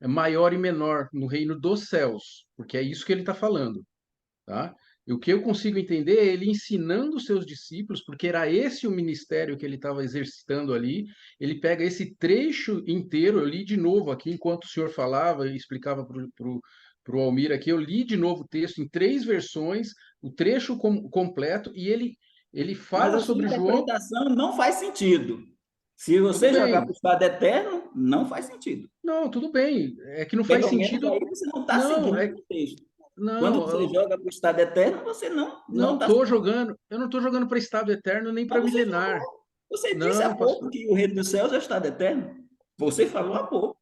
maior e menor no reino dos céus, porque é isso que ele está falando, tá? E o que eu consigo entender é ele ensinando os seus discípulos, porque era esse o ministério que ele estava exercitando ali. Ele pega esse trecho inteiro, eu li de novo aqui, enquanto o senhor falava e explicava para o Almir aqui, eu li de novo o texto em 3 versões, o trecho completo, e ele Mas fala a sua sobre João. interpretação não faz sentido. Se Tudo você jogar para bem, o estado eterno, não faz sentido. não, tudo bem, é que não faz Pelo menos sentido. aí você não está Não, seguindo o contexto. Quando não, você joga para o estado eterno, você não não está tô seguindo. jogando, eu não estou jogando para estado eterno nem Mas para milenar. você disse há Não, pouco pastor. que o reino dos céus é o estado eterno. Você falou há pouco.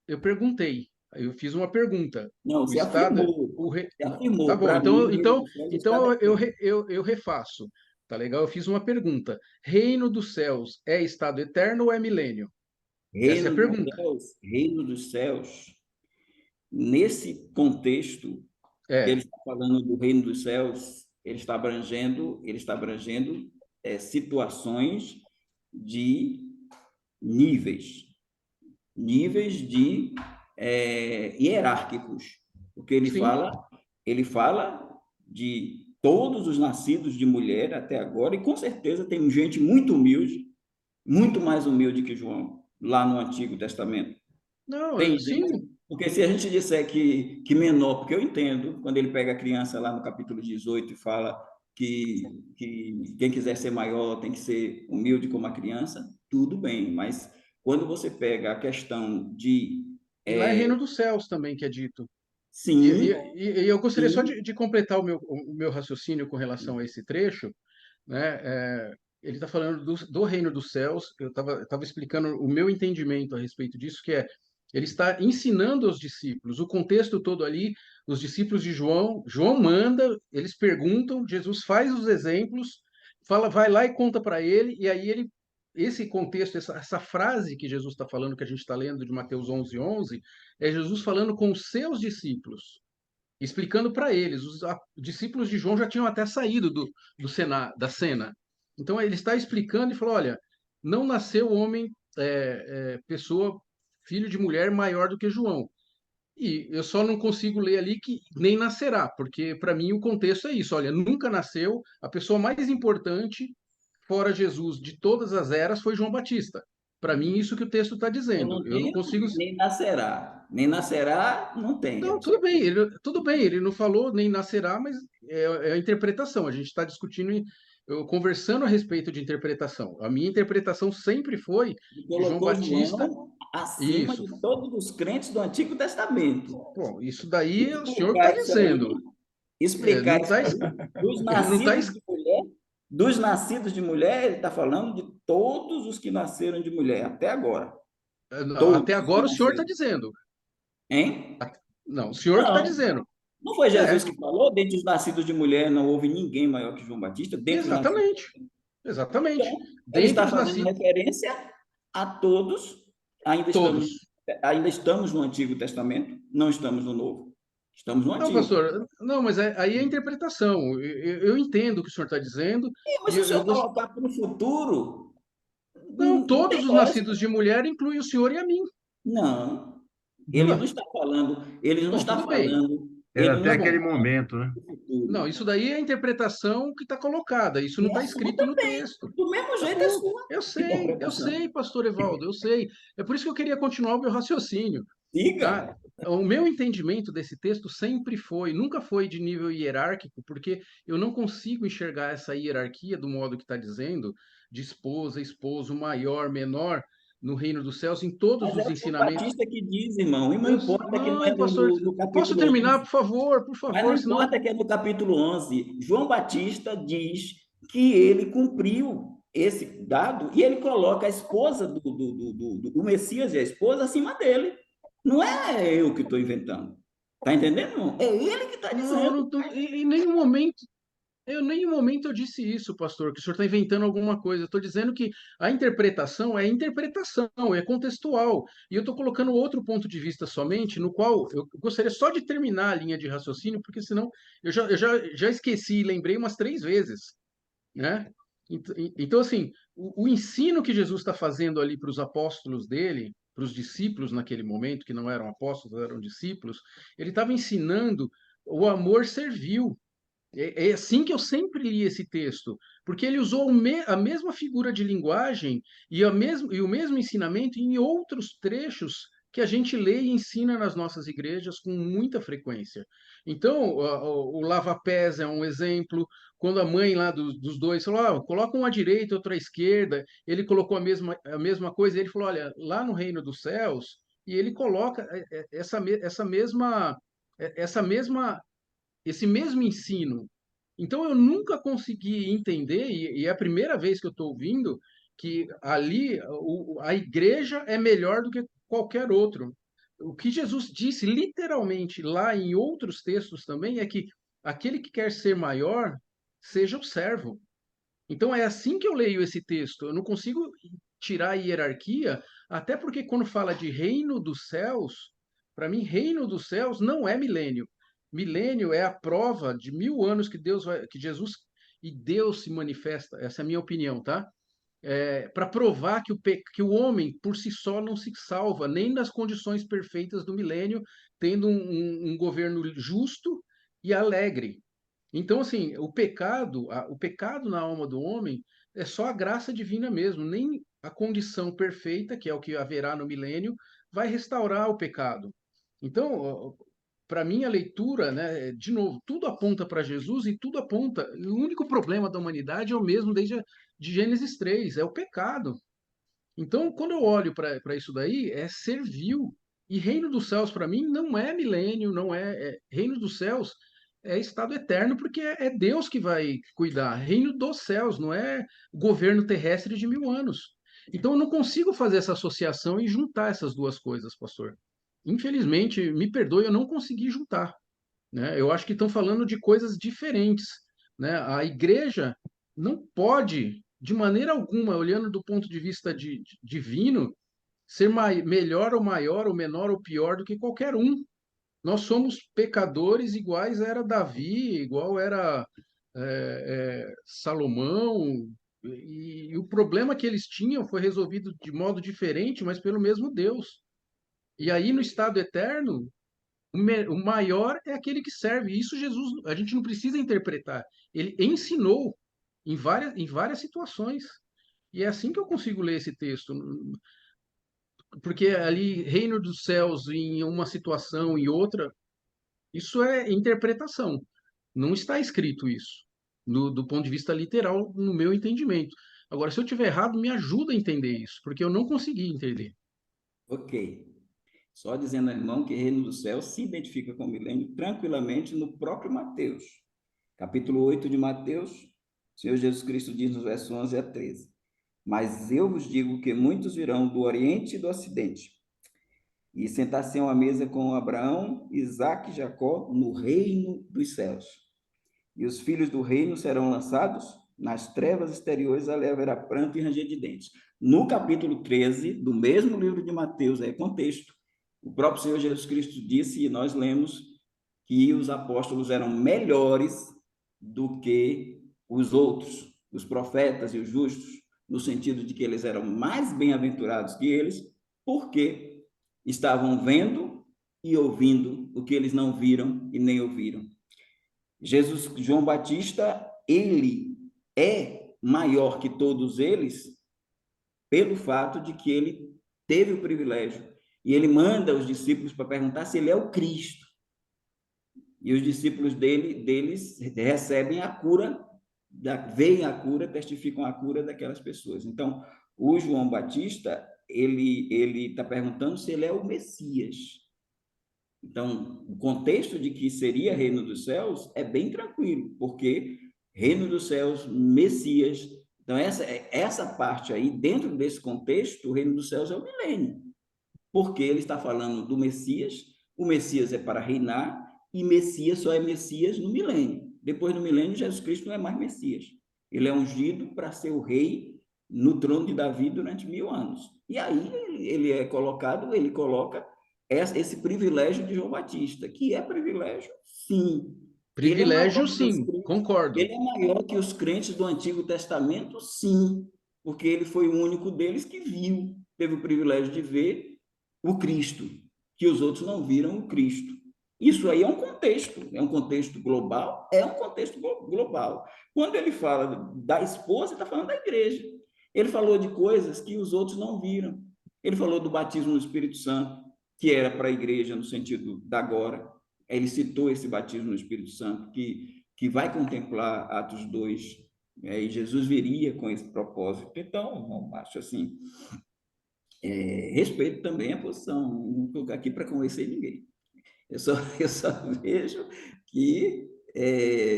Eu perguntei, eu fiz uma pergunta. Não, O você estado, afirmou. Você tá afirmou. bom, Para mim, então, o reino então, dos céus é o estado então eterno. eu refaço, tá legal? Eu fiz uma pergunta. Reino dos céus é estado eterno ou é milênio? Essa é a pergunta. Reino dos céus, nesse contexto que ele É, está falando do reino dos céus, ele está abrangendo situações de níveis, níveis de hierárquicos, porque sim. ele fala de todos os nascidos de mulher até agora, e com certeza tem gente muito humilde, muito mais humilde que João, lá no Antigo Testamento. Não, Tem gente, sim. porque se a gente disser que menor, porque eu entendo, quando ele pega a criança lá no capítulo 18 e fala que quem quiser ser maior tem que ser humilde como a criança, tudo bem, mas quando você pega a questão de E lá é reino dos céus também que é dito. Sim, E eu gostaria só sim. de completar o meu raciocínio com relação a esse trecho, né? Ele está falando do reino dos céus. Eu estava explicando o meu entendimento a respeito disso, que é ele está ensinando aos discípulos, o contexto todo ali, os discípulos de João, João manda, eles perguntam, Jesus faz os exemplos, fala, vai lá e conta para ele, e aí ele, esse contexto, essa frase que Jesus está falando, que a gente está lendo de Mateus 11:11, é Jesus falando com os seus discípulos explicando para eles. Os discípulos de João já tinham até saído da cena. Então ele está explicando e falou: olha, não nasceu homem, pessoa, filho de mulher maior do que João. E eu só não consigo ler ali que nem nascerá, porque para mim o contexto é isso. Olha, nunca nasceu, a pessoa mais importante, fora Jesus, de todas as eras, foi João Batista. Para mim, isso que o texto está Eu dizendo. não Eu não tenho consigo. nem nascerá. Nem nascerá, não Não, tenha. tudo bem, ele não falou nem nascerá, mas é a interpretação. A gente está discutindo, conversando a respeito de interpretação. A minha interpretação sempre foi E que João colocou Batista, João acima isso. de todos os crentes do Antigo Testamento. Bom, isso daí é o senhor que está Explicar isso aí, dizendo. explicar Não isso está aí, dos não tá, nascidos de mulher, dos nascidos de mulher, ele está falando de todos os que nasceram de mulher, até agora. até Todos os que agora o senhor está nasceram. dizendo. Hein? Não, o senhor que está Não. dizendo. Não foi Jesus É, que falou? Dentre os nascidos de mulher não houve ninguém maior que João Batista? Dentre os nascidos. exatamente. Exatamente. Então, ele Dentre está os fazendo nascidos, referência a todos. Ainda estamos, todos. ainda estamos no Antigo Testamento, não estamos no Novo. Estamos no Não, Antigo. pastor, não, mas aí é interpretação. Eu entendo o que o senhor está dizendo, Mas e se o eu senhor gosto. colocar para o futuro, Não, não tem todos os lógica. nascidos de mulher incluem o senhor e a mim. Não, ele não Não, está falando, ele não bom, está tudo bem. falando, Era ele não até Tá está aquele bom. falando momento, né? do Não, futuro. isso daí é a interpretação que está colocada. Isso não E está a sua escrito no também. texto. Do mesmo Tá jeito é a bom. sua Eu interpretação. sei, pastor Evaldo, eu sei. É por isso que eu queria continuar o meu raciocínio, Diga. tá? O meu entendimento desse texto sempre foi, nunca foi de nível hierárquico, porque eu não consigo enxergar essa hierarquia do modo que está dizendo, de esposa, esposo, maior, menor, no reino dos céus, em todos Mas é os o João ensinamentos. Batista que diz, irmão, e não importa que não é Não, pastor, no posso capítulo terminar, 11. por Mas não favor, senão. importa que é no capítulo 11. João Batista diz que ele cumpriu esse dado e ele coloca a esposa do Messias e a esposa acima dele. Não é eu que estou inventando. Está entendendo? Não? É ele que está Não, eu dizendo. não tô, em nenhum momento, nenhum momento eu disse isso, pastor, que o senhor está inventando alguma coisa. Eu estou dizendo que a interpretação é interpretação, é contextual. E eu estou colocando outro ponto de vista somente, no qual eu gostaria só de terminar a linha de raciocínio, porque senão já esqueci e lembrei umas 3 vezes, né? Então, assim, o ensino que Jesus está fazendo ali para os apóstolos dele, para os discípulos naquele momento, que não eram apóstolos, eram discípulos, ele estava ensinando o amor servil. É assim que eu sempre li esse texto, porque ele usou a mesma figura de linguagem e o mesmo ensinamento em outros trechos que a gente lê e ensina nas nossas igrejas com muita frequência. Então, o lava-pés é um exemplo. Quando a mãe lá dos dois falou, coloca um à direita, outro à esquerda, ele colocou a mesma coisa, e ele falou, olha, lá no reino dos céus, e ele coloca essa mesma esse mesmo ensino. Então eu nunca consegui entender, e é a primeira vez que eu estou ouvindo, que ali a igreja é melhor do que qualquer outro. O que Jesus disse literalmente lá em outros textos também é que aquele que quer ser maior, seja o servo. Então é assim que eu leio esse texto. Eu não consigo tirar a hierarquia, até porque quando fala de reino dos céus, para mim, reino dos céus não é milênio. Milênio é a prova de 1000 anos que Jesus e Deus se manifesta. Essa é a minha opinião, tá? Para provar que o homem por si só não se salva, nem nas condições perfeitas do milênio, tendo um governo justo e alegre. Então, assim, o pecado na alma do homem é só a graça divina mesmo, nem a condição perfeita, que é o que haverá no milênio, vai restaurar o pecado. Então, para mim, a leitura, né, de novo, tudo aponta para Jesus e tudo aponta. O único problema da humanidade é o mesmo de Gênesis 3, é o pecado. Então, quando eu olho para isso daí, é servil. E reino dos céus, para mim, não é milênio, não reino dos céus é estado eterno, porque é Deus que vai cuidar. Reino dos céus, não é governo terrestre de 1000 anos. Então, eu não consigo fazer essa associação e juntar essas duas coisas, pastor. Infelizmente, me perdoe, eu não consegui juntar, né? Eu acho que estão falando de coisas diferentes, né? A igreja não pode, de maneira alguma, olhando do ponto de vista divino, ser melhor ou maior ou menor ou pior do que qualquer um. Nós somos pecadores iguais era Davi, igual era Salomão, e o problema que eles tinham foi resolvido de modo diferente, mas pelo mesmo Deus. E aí, no estado eterno, o maior é aquele que serve. Isso Jesus, a gente não precisa interpretar. Ele ensinou em várias situações. E é assim que eu consigo ler esse texto. Porque ali, reino dos céus em uma situação e outra, isso é interpretação. Não está escrito isso, do ponto de vista literal, no meu entendimento. Agora, se eu tiver errado, me ajuda a entender isso, porque eu não consegui entender. Ok. Só dizendo ao irmão que o reino do céu se identifica com o milênio tranquilamente no próprio Mateus. Capítulo 8 de Mateus, o Senhor Jesus Cristo diz nos versos 11 a 13: Mas eu vos digo que muitos virão do Oriente e do Ocidente, e sentar-se à mesa com Abraão, Isaque e Jacó no reino dos céus. E os filhos do reino serão lançados nas trevas exteriores, ali haverá pranto e ranger de dentes. No capítulo 13 do mesmo livro de Mateus, é contexto, o próprio Senhor Jesus Cristo disse, e nós lemos, que os apóstolos eram melhores do que os outros, os profetas e os justos, no sentido de que eles eram mais bem-aventurados que eles, porque estavam vendo e ouvindo o que eles não viram e nem ouviram. João Batista, ele é maior que todos eles pelo fato de que ele teve o privilégio e ele manda os discípulos para perguntar se ele é o Cristo. E os discípulos deles recebem a cura, veem a cura, testificam a cura daquelas pessoas. Então, o João Batista, ele está perguntando se ele é o Messias. Então, o contexto de que seria reino dos céus é bem tranquilo, porque reino dos céus, Messias. Então, essa parte aí, dentro desse contexto, o reino dos céus é o milênio, porque ele está falando do Messias, o Messias é para reinar, e Messias só é Messias no milênio. Depois do milênio, Jesus Cristo não é mais Messias. Ele é ungido para ser o rei no trono de Davi durante 1000 anos. E aí ele coloca esse privilégio de João Batista, que é privilégio, sim. Ele é maior Privilégio, que os sim, crentes, concordo. ele é maior que os crentes do Antigo Testamento, sim, porque ele foi o único deles que viu, teve o privilégio de ver o Cristo, que os outros não viram o Cristo. Isso aí é um contexto global, é um contexto global. Quando ele fala da esposa, ele está falando da igreja. Ele falou de coisas que os outros não viram. Ele falou do batismo no Espírito Santo, que era para a igreja no sentido da agora. Ele citou esse batismo no Espírito Santo, que vai contemplar Atos 2, e Jesus viria com esse propósito. Então, acho assim, respeito também a posição, não estou aqui para convencer ninguém. Eu só vejo que,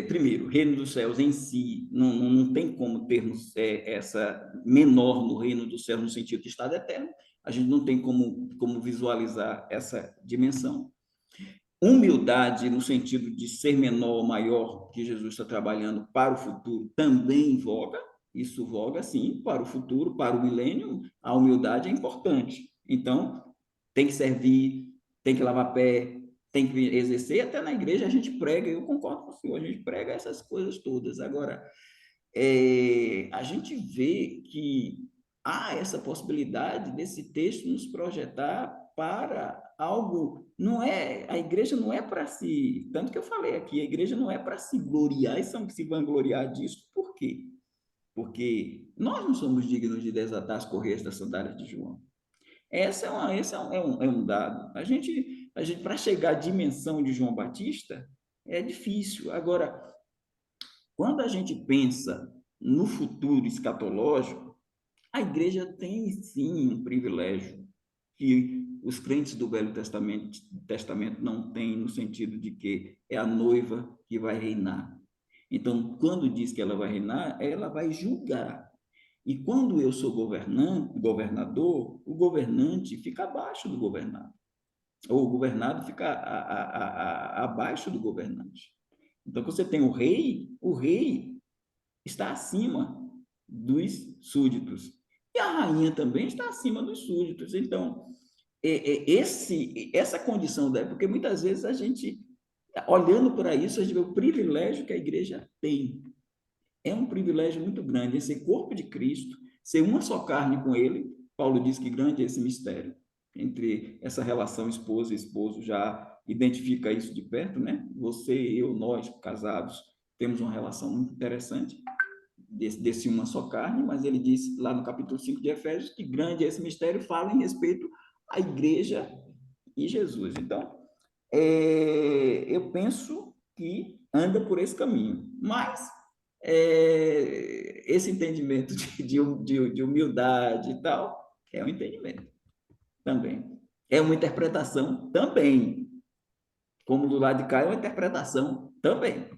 primeiro, o reino dos céus em si, não tem como termos essa menor no reino dos céus no sentido de estado eterno, a gente não tem como visualizar essa dimensão. Humildade, no sentido de ser menor ou maior, que Jesus está trabalhando para o futuro, também voga, isso voga, sim, para o futuro, para o milênio, a humildade é importante. Então, tem que servir, tem que lavar pé, tem que exercer, até na igreja a gente prega, eu concordo com o senhor, a gente prega essas coisas todas. Agora, a gente vê que há essa possibilidade desse texto nos projetar para algo, não é, a igreja não é para se, tanto que eu falei aqui, a igreja não é para se gloriar e se vangloriar disso, por quê? Porque nós não somos dignos de desatar as correias das sandálias de João. Esse é um dado. A gente para chegar à dimensão de João Batista, é difícil. Agora, quando a gente pensa no futuro escatológico, a igreja tem sim um privilégio. que os crentes do Velho Testamento não têm, no sentido de que é a noiva que vai reinar. Então, quando diz que ela vai reinar, ela vai julgar. E quando eu sou governador, o governante fica abaixo do governado, ou o governado fica abaixo do governante. Então, quando você tem o rei está acima dos súditos. E a rainha também está acima dos súditos. Então, essa condição porque muitas vezes a gente, olhando para isso, a gente vê o privilégio que a igreja tem. É um privilégio muito grande em ser corpo de Cristo, ser uma só carne com ele. Paulo diz que grande é esse mistério, entre essa relação esposa e esposo, já identifica isso de perto, né? Você, eu, nós, casados, temos uma relação muito interessante, desse uma só carne, mas ele diz lá no capítulo 5 de Efésios que grande é esse mistério, fala em respeito à igreja e Jesus. Então, eu penso que anda por esse caminho, mas esse entendimento de humildade e tal, é um entendimento também. É uma interpretação também. Como do lado de cá, é uma interpretação também.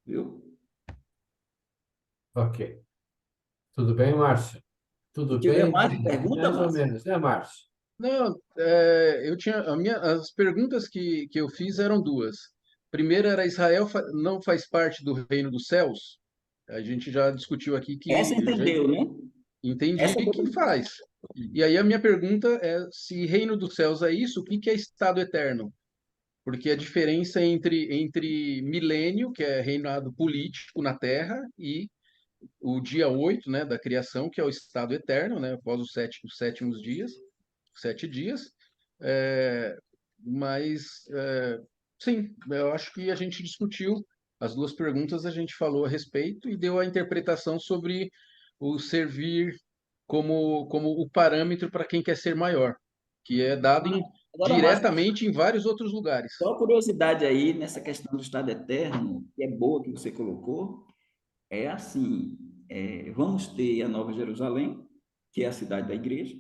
Viu? Ok. Tudo bem, Márcio? Se Tudo tiver bem? mais pergunta, Mais ou Márcio, menos, né, Márcio? Não, eu tinha as perguntas que eu fiz eram duas. Primeira era Israel não faz parte do reino dos céus? A gente já discutiu aqui essa que eu já entendeu, né? entendi Essa que faz. E aí a minha pergunta é se reino dos céus é isso, o que é estado eterno? Porque a diferença entre milênio, que é reinado político na Terra, e o dia 8, né, da criação, que é o estado eterno, né, após os sétimos dias, 7 dias. É, mas, sim, eu acho que a gente discutiu as duas perguntas, a gente falou a respeito e deu a interpretação sobre o servir como o parâmetro para quem quer ser maior, que é dado agora, Márcio, diretamente em vários outros lugares. só uma curiosidade aí nessa questão do estado eterno, que é boa que você colocou, é assim, vamos ter a Nova Jerusalém, que é a cidade da igreja,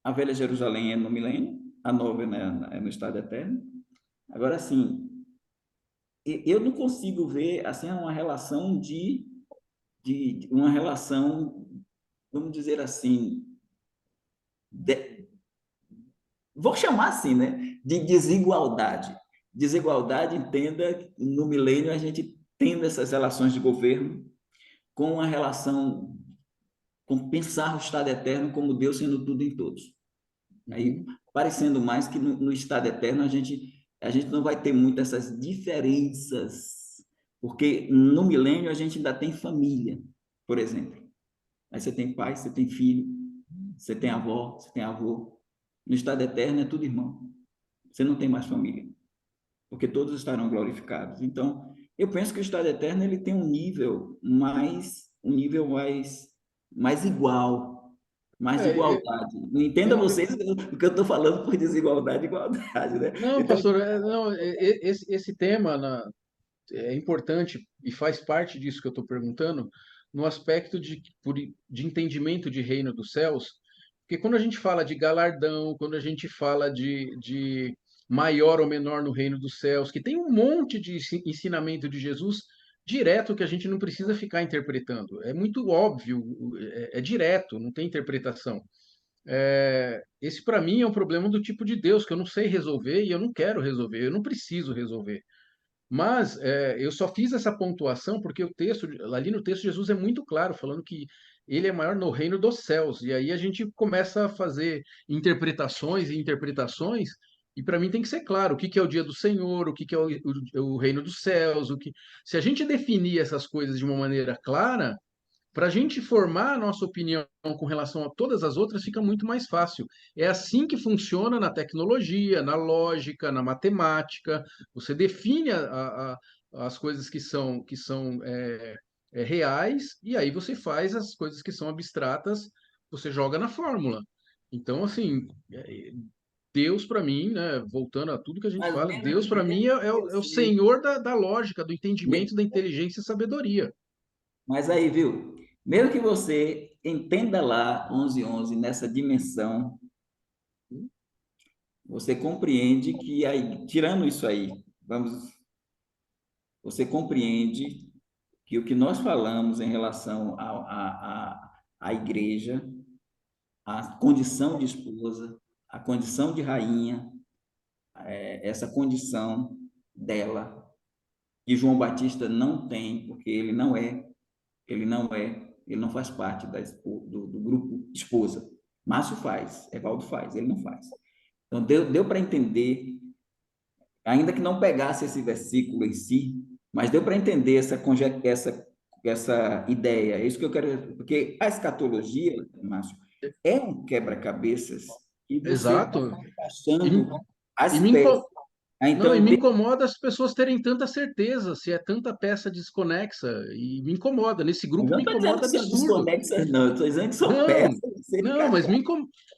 a Velha Jerusalém é no milênio, a nova, né, é no estado eterno. Agora, assim, eu não consigo ver assim uma relação de uma relação, vamos dizer assim, de, vou chamar assim, né, de desigualdade. Desigualdade, entenda, no milênio a gente tendo essas relações de governo com a relação, com pensar o estado eterno como Deus sendo tudo em todos. Aí, Uhum. parecendo mais que no estado eterno a gente não vai ter muito essas diferenças, porque no milênio a gente ainda tem família, por exemplo. Aí você tem pai, você tem filho, você tem avó, você tem avô. No estado eterno é tudo irmão. Você não tem mais família, porque todos estarão glorificados. Então, eu penso que o estado eterno ele tem um nível mais igual, mais de É, igualdade. Não entenda eu, vocês o que eu estou falando por desigualdade e igualdade, né? não, Então, pastor, não, esse tema é importante e faz parte disso que eu estou perguntando, no aspecto de entendimento de reino dos céus, porque quando a gente fala de galardão, quando a gente fala de maior ou menor no reino dos céus, que tem um monte de ensinamento de Jesus direto que a gente não precisa ficar interpretando. É muito óbvio, é direto, não tem interpretação. Esse para mim é um problema do tipo de Deus que eu não sei resolver e eu não quero resolver, eu não preciso resolver. Mas eu só fiz essa pontuação porque o texto, ali no texto, Jesus é muito claro, falando que ele é maior no reino dos céus. E aí a gente começa a fazer interpretações e interpretações, e para mim tem que ser claro o que é o dia do Senhor, o que é o reino dos céus, o que. Se a gente definir essas coisas de uma maneira clara, para a gente formar a nossa opinião com relação a todas as outras, fica muito mais fácil. É assim que funciona na tecnologia, na lógica, na matemática. Você define as coisas que são reais, e aí você faz as coisas que são abstratas, você joga na fórmula. Então, assim, Deus para mim, né, voltando a tudo que a gente mas fala, Deus para mim mesmo que é o você, Senhor da lógica, do entendimento, da inteligência e sabedoria. mas aí, viu? Mesmo que você entenda lá 11:11 nessa dimensão, você compreende que, tirando isso aí, você compreende que o que nós falamos em relação à igreja, a condição de esposa, a condição de rainha, essa condição dela, que João Batista não tem, porque ele não faz parte do grupo esposa. Márcio faz, Evaldo faz, ele não faz. Então, deu para entender, ainda que não pegasse esse versículo em si, mas deu para entender essa ideia. É isso que eu quero, porque a escatologia, Márcio, é um quebra-cabeças e você está Exato. E, achando e as me, peças. Não, e Então, me incomoda as pessoas terem tanta certeza, se é tanta peça desconexa, e me incomoda, nesse eu grupo não me estou dizendo incomoda que são absurdo. desconexas, não. Eu estou dizendo que são Não, peças a serem não, casadas.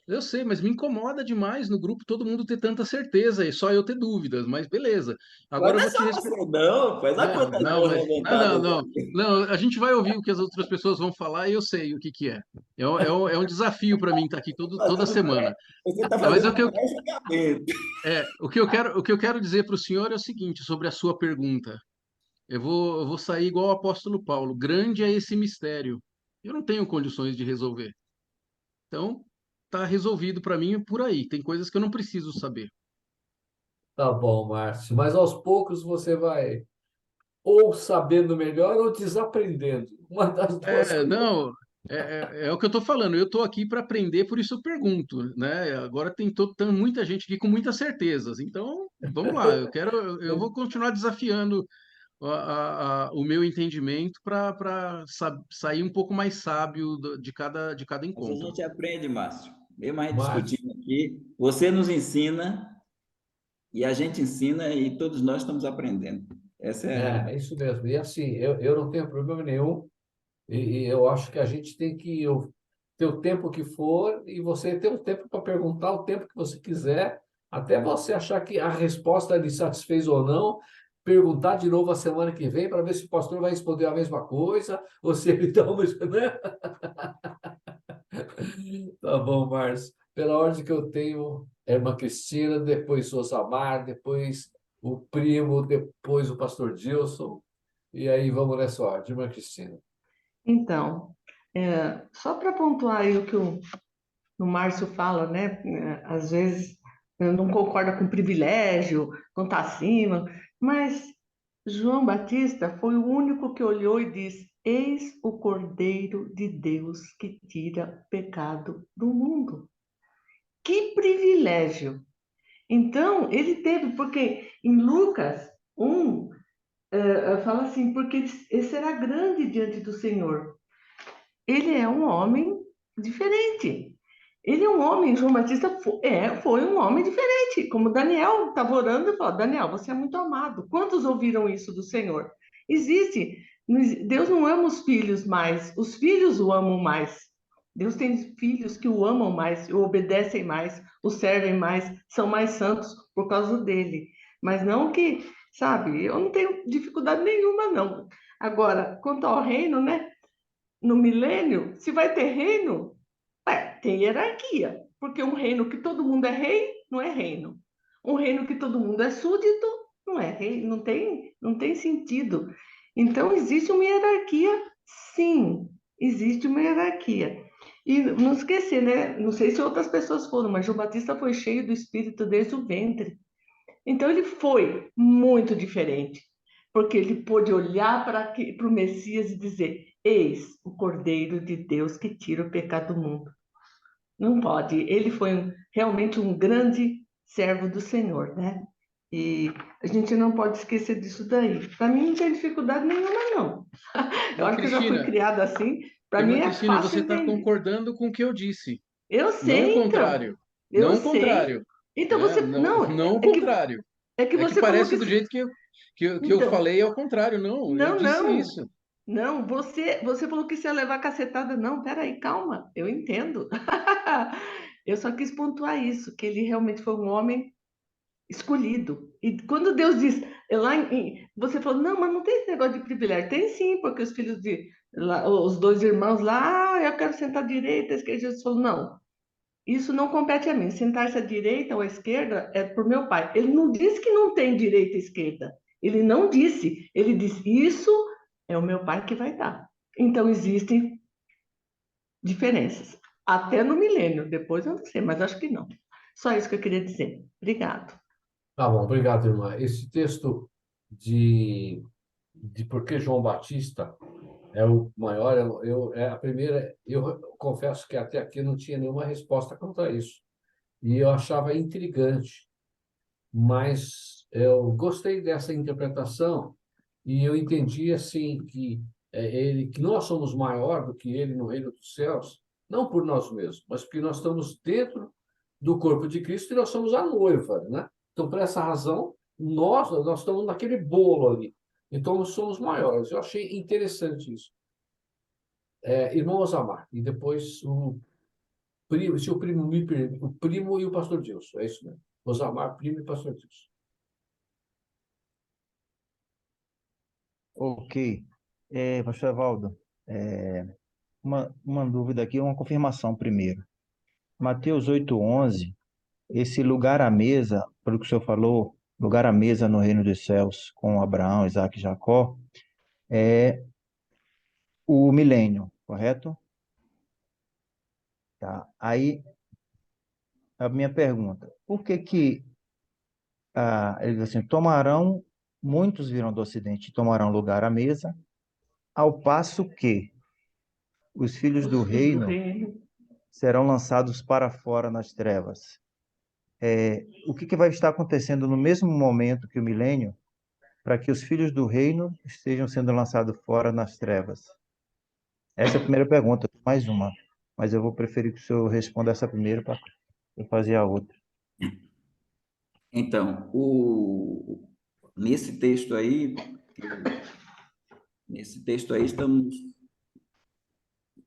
eu sei, mas me incomoda demais no grupo todo mundo ter tanta certeza e só eu ter dúvidas, mas beleza. Mas Agora eu não é vou te só responder. você, não. Faz a Não, quantas não, mãos mas levantadas aí. não, a gente vai ouvir o que as outras pessoas vão falar e eu sei o que que é. É um desafio para mim estar aqui toda semana. Você está Mas fazendo pré-julgamento. o que eu quero dizer para o senhor é o seguinte, sobre a sua pergunta. Eu vou sair igual o apóstolo Paulo. Grande é esse mistério. Eu não tenho condições de resolver. Então, tá resolvido para mim por aí. Tem coisas que eu não preciso saber. Tá bom, Márcio. Mas aos poucos você vai ou sabendo melhor ou desaprendendo. Uma das duas coisas. Não, é o que eu estou falando. Eu estou aqui para aprender, por isso eu pergunto, né? Agora tem muita gente aqui com muitas certezas. Então, vamos lá. Eu vou continuar desafiando o meu entendimento para sair um pouco mais sábio de cada Mas a encontro. gente aprende, Márcio. Mesmo a gente Márcio, discutindo aqui, você nos ensina e a gente ensina e todos nós estamos aprendendo. Essa é a é realidade. isso mesmo. E assim, eu não tenho problema nenhum. E eu acho que a gente tem que ter o tempo que for e você ter o tempo para perguntar o tempo que você quiser, até você achar que a resposta lhe satisfez ou não, perguntar de novo a semana que vem para ver se o pastor vai responder a mesma coisa, ou se ele dá uma, né? Tá bom, Márcio. Pela ordem que eu tenho, é a irmã Cristina, depois Sosamar, depois o primo, depois o pastor Gilson, e aí vamos nessa ordem, irmã Cristina. Então, só para pontuar aí o que o Márcio fala, né? Às vezes não concorda com privilégio, com estar acima, mas João Batista foi o único que olhou e disse: Eis o Cordeiro de Deus que tira o pecado do mundo. Que privilégio! Então, ele teve, porque em Lucas 1, fala assim, porque ele será grande diante do Senhor. Ele é um homem diferente. Ele é um homem, João Batista foi um homem diferente. Como Daniel estava orando e falou: Daniel, você é muito amado. Quantos ouviram isso do Senhor? Existe. Deus não ama os filhos mais, os filhos o amam mais. Deus tem filhos que o amam mais, o obedecem mais, o servem mais, são mais santos por causa dele. Mas não que, sabe, eu não tenho dificuldade nenhuma, não. Agora, quanto ao reino, né? No milênio, se vai ter reino, tem hierarquia, porque um reino que todo mundo é rei, não é reino. Um reino que todo mundo é súdito, não é rei, não tem sentido. Então, existe uma hierarquia, sim, existe uma hierarquia. E não esquecer, né? Não sei se outras pessoas foram, mas João Batista foi cheio do Espírito desde o ventre. Então ele foi muito diferente, porque ele pôde olhar para o Messias e dizer: Eis o Cordeiro de Deus que tira o pecado do mundo. Não pode. Ele foi realmente um grande servo do Senhor, né? E a gente não pode esquecer disso daí. Para mim não tem dificuldade nenhuma, não. Eu Irmã acho que eu já fui Cristina, criada assim. Para Irmã mim é Cristina, fácil você está entender. concordando com o que eu disse. Eu Não o sei, então. contrário. Eu Não o sei. contrário. Então Né? você. Não, Não, não o é que, contrário. é que É que você falou parece que. do jeito que eu Então, falei é o contrário. Não, eu não, disse não. isso. Não, você falou que você ia levar cacetada. Não, peraí, calma, eu entendo. Eu só quis pontuar isso, que ele realmente foi um homem escolhido. E quando Deus diz, você falou, não, mas não tem esse negócio de privilégio. Tem sim, porque os filhos os dois irmãos lá, eu quero sentar à direita, à esquerda. Jesus falou, não. isso não compete a mim. Sentar-se à direita ou à esquerda é por meu pai. Ele não disse que não tem direita e esquerda. Ele não disse. Ele disse, isso é o meu pai que vai dar. Então, existem diferenças. Até no milênio. Depois eu não sei, mas acho que não. Só isso que eu queria dizer. Obrigado. Tá bom, obrigado, irmã. Esse texto de por que João Batista é o maior, é a primeira, eu confesso que até aqui não tinha nenhuma resposta quanto a isso. E eu achava intrigante, mas eu gostei dessa interpretação e eu entendi assim que nós somos maior do que ele no reino dos céus, não por nós mesmos, mas porque nós estamos dentro do corpo de Cristo e nós somos a noiva, né? Então, por essa razão, nós estamos naquele bolo ali. Então, nós somos maiores. Eu achei interessante isso. Irmão Osamar, e depois o primo, se o primo me permite, o primo e o pastor Dilson, é isso mesmo. Osamar, primo e pastor Dilson. Ok. Pastor Evaldo, uma dúvida aqui, uma confirmação primeiro. Mateus 8:11, esse lugar à mesa, pelo que o senhor falou, lugar à mesa no reino dos céus com Abraão, Isaac e Jacó, é o milênio, correto? Tá. Aí, a minha pergunta, por que ele diz assim, muitos virão do Ocidente e tomarão lugar à mesa, ao passo que os filhos Os do filhos do reino reino. serão lançados para fora nas trevas. O que vai estar acontecendo no mesmo momento que o milênio para que os filhos do reino estejam sendo lançados fora nas trevas? Essa é a primeira pergunta. Tem mais uma, mas eu vou preferir que o senhor responda essa primeira para eu fazer a outra. Então, nesse texto aí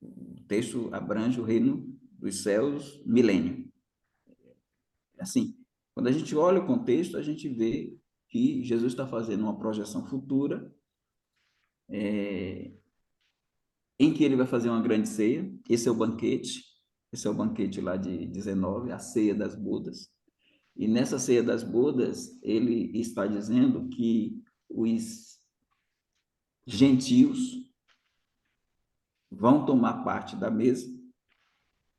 o texto abrange o reino dos céus, milênio. Assim, quando a gente olha o contexto, a gente vê que Jesus está fazendo uma projeção futura, em que ele vai fazer uma grande ceia. Esse é o banquete lá de 19, a ceia das bodas. E nessa ceia das bodas, ele está dizendo que os gentios vão tomar parte da mesa.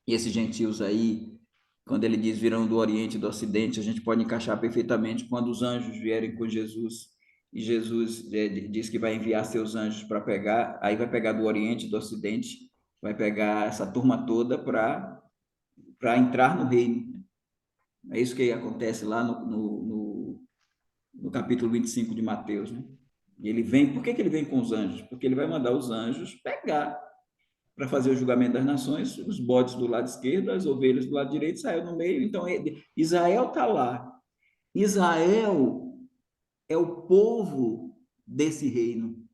E esses gentios aí, quando ele diz virão do Oriente e do Ocidente, a gente pode encaixar perfeitamente quando os anjos vierem com Jesus, e Jesus diz que vai enviar seus anjos para pegar, aí vai pegar do Oriente e do Ocidente, vai pegar essa turma toda para entrar no reino. É isso que acontece lá no capítulo 25 de Mateus, né? E ele vem, por que ele vem com os anjos? Porque ele vai mandar os anjos pegar para fazer o julgamento das nações, os bodes do lado esquerdo, as ovelhas do lado direito, Israel no meio. Então, Israel está lá. Israel é o povo desse reino.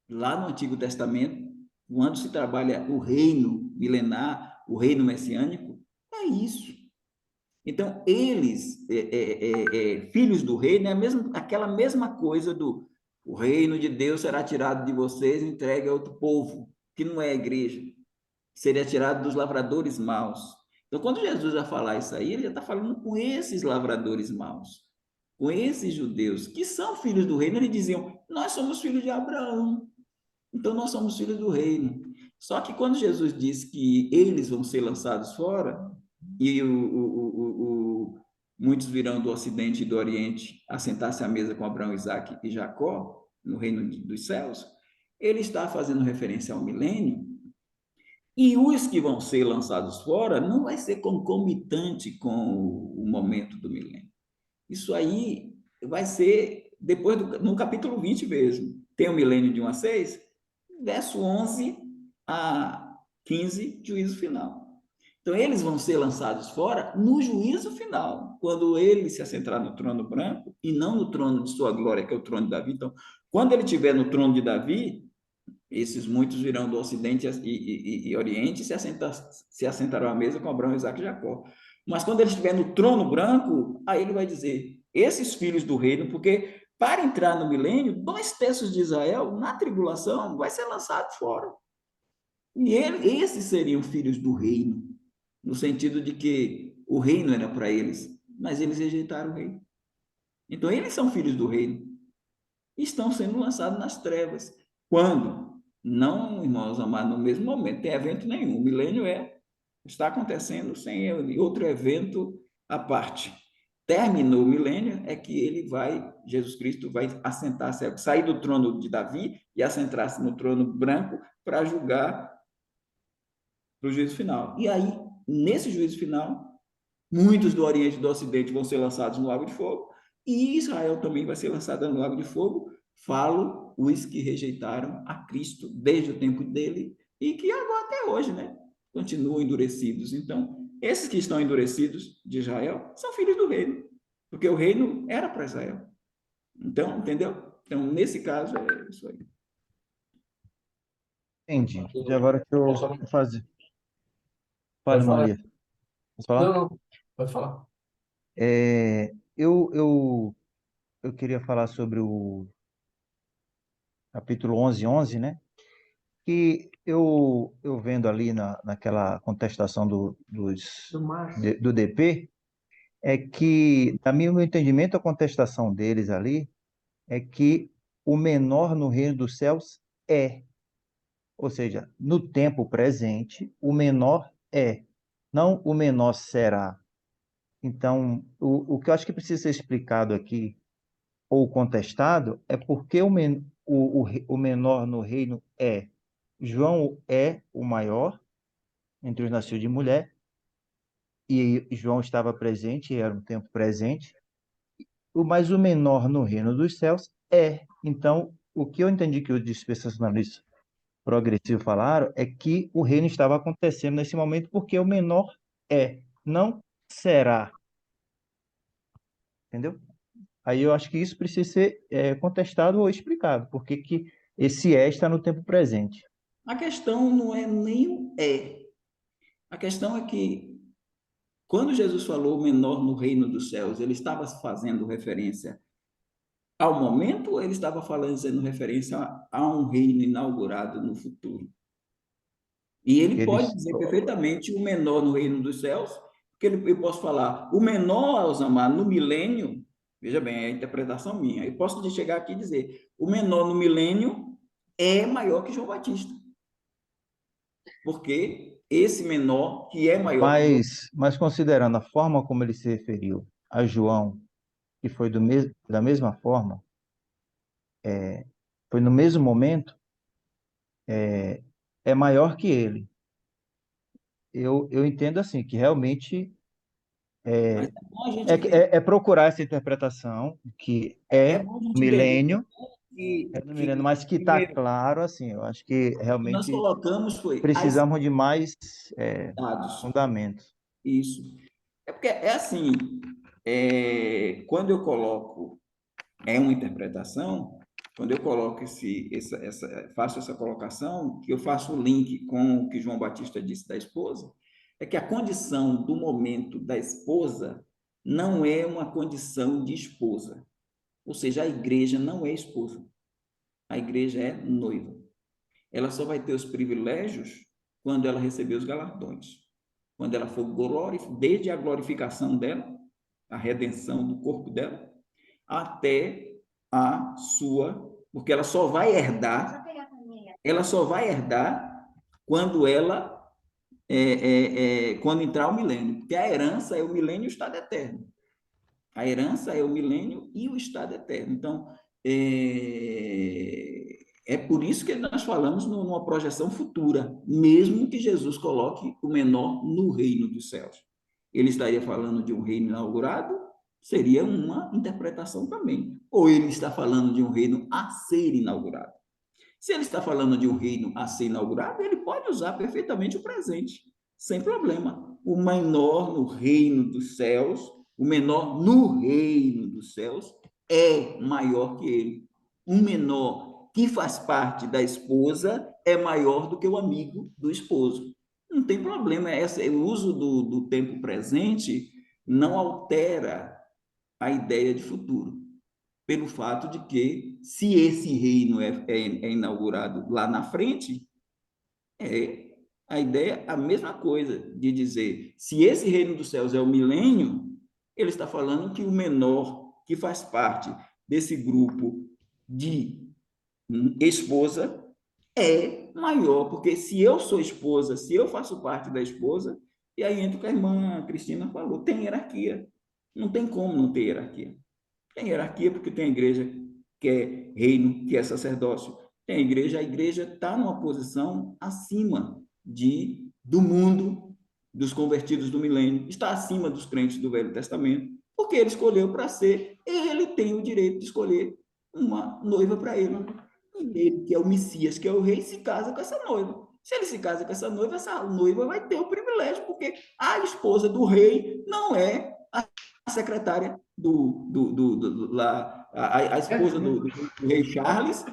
Lá no Antigo Testamento, quando se trabalha o reino milenar, o reino messiânico, é isso. Então, eles, filhos do reino, é aquela mesma coisa do o reino de Deus será tirado de vocês e entregue a outro povo, que não é a igreja. Seria tirado dos lavradores maus. Então, quando Jesus vai falar isso aí, ele já está falando com esses lavradores maus, com esses judeus, que são filhos do reino. Eles diziam, nós somos filhos de Abraão, então nós somos filhos do reino. Só que quando Jesus diz que eles vão ser lançados fora, e muitos virão do Ocidente e do Oriente a sentar-se à mesa com Abraão, Isaac e Jacó, no reino dos céus, ele está fazendo referência ao milênio, e os que vão ser lançados fora não vai ser concomitante com o momento do milênio. Isso aí vai ser depois no capítulo 20 mesmo. Tem o milênio de 1 a 6, verso 11 a 15, juízo final. Então, eles vão ser lançados fora no juízo final, quando ele se assentar no trono branco e não no trono de sua glória, que é o trono de Davi. Então, quando ele estiver no trono de Davi, esses muitos virão do Ocidente e Oriente e se assentarão à mesa com Abraão, Isaac e Jacó. Mas quando ele estiver no trono branco, aí ele vai dizer, esses filhos do reino, porque para entrar no milênio, 2/3 de Israel, na tribulação, vai ser lançado fora. E esses seriam filhos do reino. no sentido de que o reino era para eles, mas eles rejeitaram o reino. Então, eles são filhos do reino, estão sendo lançados nas trevas. Quando? Não, irmãos amados, no mesmo momento, tem evento nenhum. O milênio está acontecendo sem outro evento à parte. Terminou o milênio, é que Jesus Cristo vai assentar-se, sair do trono de Davi e assentar-se no trono branco para julgar para o juízo final. E aí, nesse juízo final, muitos do Oriente e do Ocidente vão ser lançados no lago de fogo, e Israel também vai ser lançada no lago de fogo. Falo os que rejeitaram a Cristo desde o tempo dele e que agora até hoje, né, continuam endurecidos. Então, esses que estão endurecidos de Israel são filhos do reino, porque o reino era para Israel. Então, entendeu? Então, nesse caso, é isso aí. Entendi. E agora que eu vou fazer. Fale, Pode falar. Maria. Posso falar? Não, pode falar. Eu queria falar sobre o capítulo 11:11, né? Que eu vendo ali naquela contestação Do Márcio. do DP, é que, na meu entendimento, a contestação deles ali é que o menor no reino dos céus é, ou seja, no tempo presente, o menor é, não o menor será. Então, o que eu acho que precisa ser explicado aqui, ou contestado, é porque o menor no reino é. João é o maior entre os nascidos de mulher, e João estava presente, era um tempo presente, mas o menor no reino dos céus é. Então, o que eu entendi que os dispensacionalistas progressivos falaram é que o reino estava acontecendo nesse momento porque o menor é, não será, entendeu? Aí eu acho que isso precisa ser contestado ou explicado, porque que esse está no tempo presente. A questão não é nem o é. A questão é que, quando Jesus falou menor no reino dos céus, ele estava fazendo referência ao momento ou ele estava fazendo referência a um reino inaugurado no futuro? E ele pode Eles, dizer perfeitamente o menor no reino dos céus, porque eu posso falar o menor, aos amados, no milênio, veja bem, é a interpretação minha, eu posso chegar aqui e dizer o menor no milênio é maior que João Batista, porque esse menor que é maior que João. mas considerando a forma como ele se referiu a João, que foi da mesma forma, foi no mesmo momento, é, é maior que ele. Eu entendo assim, que realmente Mas é bom a gente entender, é procurar essa interpretação, que é é bom a gente entender milênio, que mas que está primeiro, claro, assim, eu acho que o que nós realmente colocamos foi as precisamos de mais dados. fundamentos. Isso. É porque é assim, quando eu coloco uma interpretação, quando eu coloco faço essa colocação, que eu faço o link com o que João Batista disse da esposa, é que a condição do momento da esposa não é uma condição de esposa. Ou seja, a igreja não é esposa. A igreja é noiva. Ela só vai ter os privilégios quando ela receber os galardões. Quando ela for desde a glorificação dela, a redenção do corpo dela, até a sua, porque ela só vai herdar quando quando entrar o milênio, porque a herança é o milênio e o estado eterno. A herança é o milênio e o estado eterno. Então, é por isso que nós falamos numa projeção futura, mesmo que Jesus coloque o menor no reino dos céus. Ele estaria falando de um reino inaugurado? Seria uma interpretação também. Ou ele está falando de um reino a ser inaugurado? Se ele está falando de um reino a ser inaugurado, ele pode usar perfeitamente o presente, sem problema. O menor no reino dos céus, o menor no reino dos céus é maior que ele. Um menor que faz parte da esposa é maior do que o amigo do esposo. Não tem problema, o uso do tempo presente não altera a ideia de futuro, pelo fato de que, se esse reino é inaugurado lá na frente, A ideia é a mesma coisa, de dizer, se esse reino dos céus é o milênio, ele está falando que o menor que faz parte desse grupo de esposa é maior, porque se eu sou esposa, se eu faço parte da esposa, e aí entra o que a irmã Cristina falou, tem hierarquia. Não tem como não ter hierarquia. Tem hierarquia porque tem a igreja que é reino, que é sacerdócio. Tem a igreja está numa posição acima do mundo dos convertidos do milênio, está acima dos crentes do Velho Testamento, porque ele escolheu para ser, ele tem o direito de escolher uma noiva para ele. E ele, que é o Messias, que é o rei, se casa com essa noiva. Se ele se casa com essa noiva vai ter o privilégio, porque a esposa do rei não é a secretária lá, a esposa do rei Charles,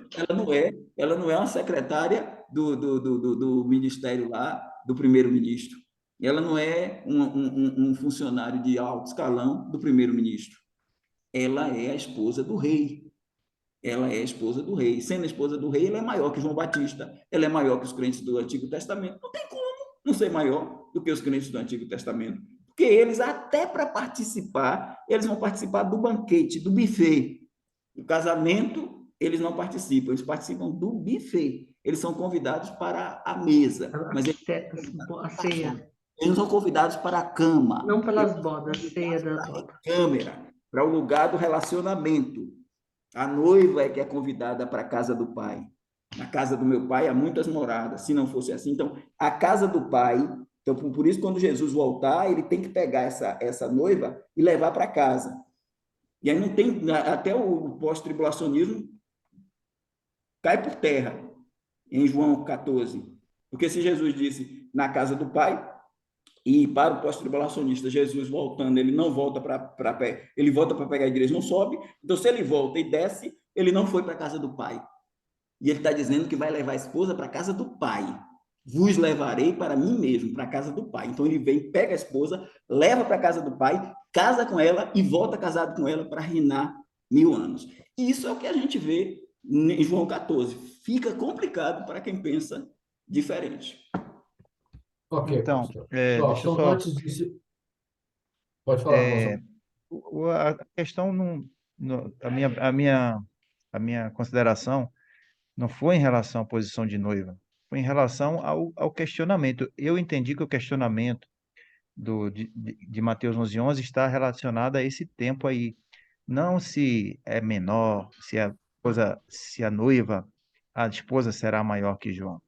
ela não é uma secretária do ministério lá, do primeiro-ministro. Ela não é um funcionário de alto escalão do primeiro-ministro. Ela é a esposa do rei. Ela é a esposa do rei. Sendo a esposa do rei, ela é maior que João Batista. Ela é maior que os crentes do Antigo Testamento. Não tem como não ser maior do que os crentes do Antigo Testamento. Porque eles, até para participar, eles vão participar do banquete, do buffet. O casamento, eles não participam, eles participam do buffet. Eles são convidados para a mesa, mas A ceia. eles não são convidados para a cama. Não pelas bodas, a ceia das bodas. Câmera, para o lugar do relacionamento. A noiva é que é convidada para a casa do pai. Na casa do meu pai há muitas moradas, se não fosse assim. Então, a casa do pai, então por isso quando Jesus voltar, ele tem que pegar essa noiva e levar para casa. E aí não tem, até o pós-tribulacionismo cai por terra em João 14. Porque se Jesus disse na casa do pai, e para o pós-tribulacionista, Jesus voltando, ele não volta para ele volta para pegar a igreja, não sobe. Então, se ele volta e desce, ele não foi para a casa do pai. E ele está dizendo que vai levar a esposa para a casa do pai. Vos levarei para mim mesmo, para a casa do pai. Então, ele vem, pega a esposa, leva para a casa do pai, casa com ela e volta casado com ela para reinar 1000 anos. E isso é o que a gente vê em João 14. Fica complicado para quem pensa diferente. Ok, Então, pastor. deixa eu Então, só. antes disso, pode falar, É, pastor. a questão não, a minha consideração não foi em relação à posição de noiva, foi em relação ao questionamento. Eu entendi que o questionamento de Mateus 11:11 está relacionado a esse tempo aí. Não se é menor, se a noiva, a esposa será maior que João,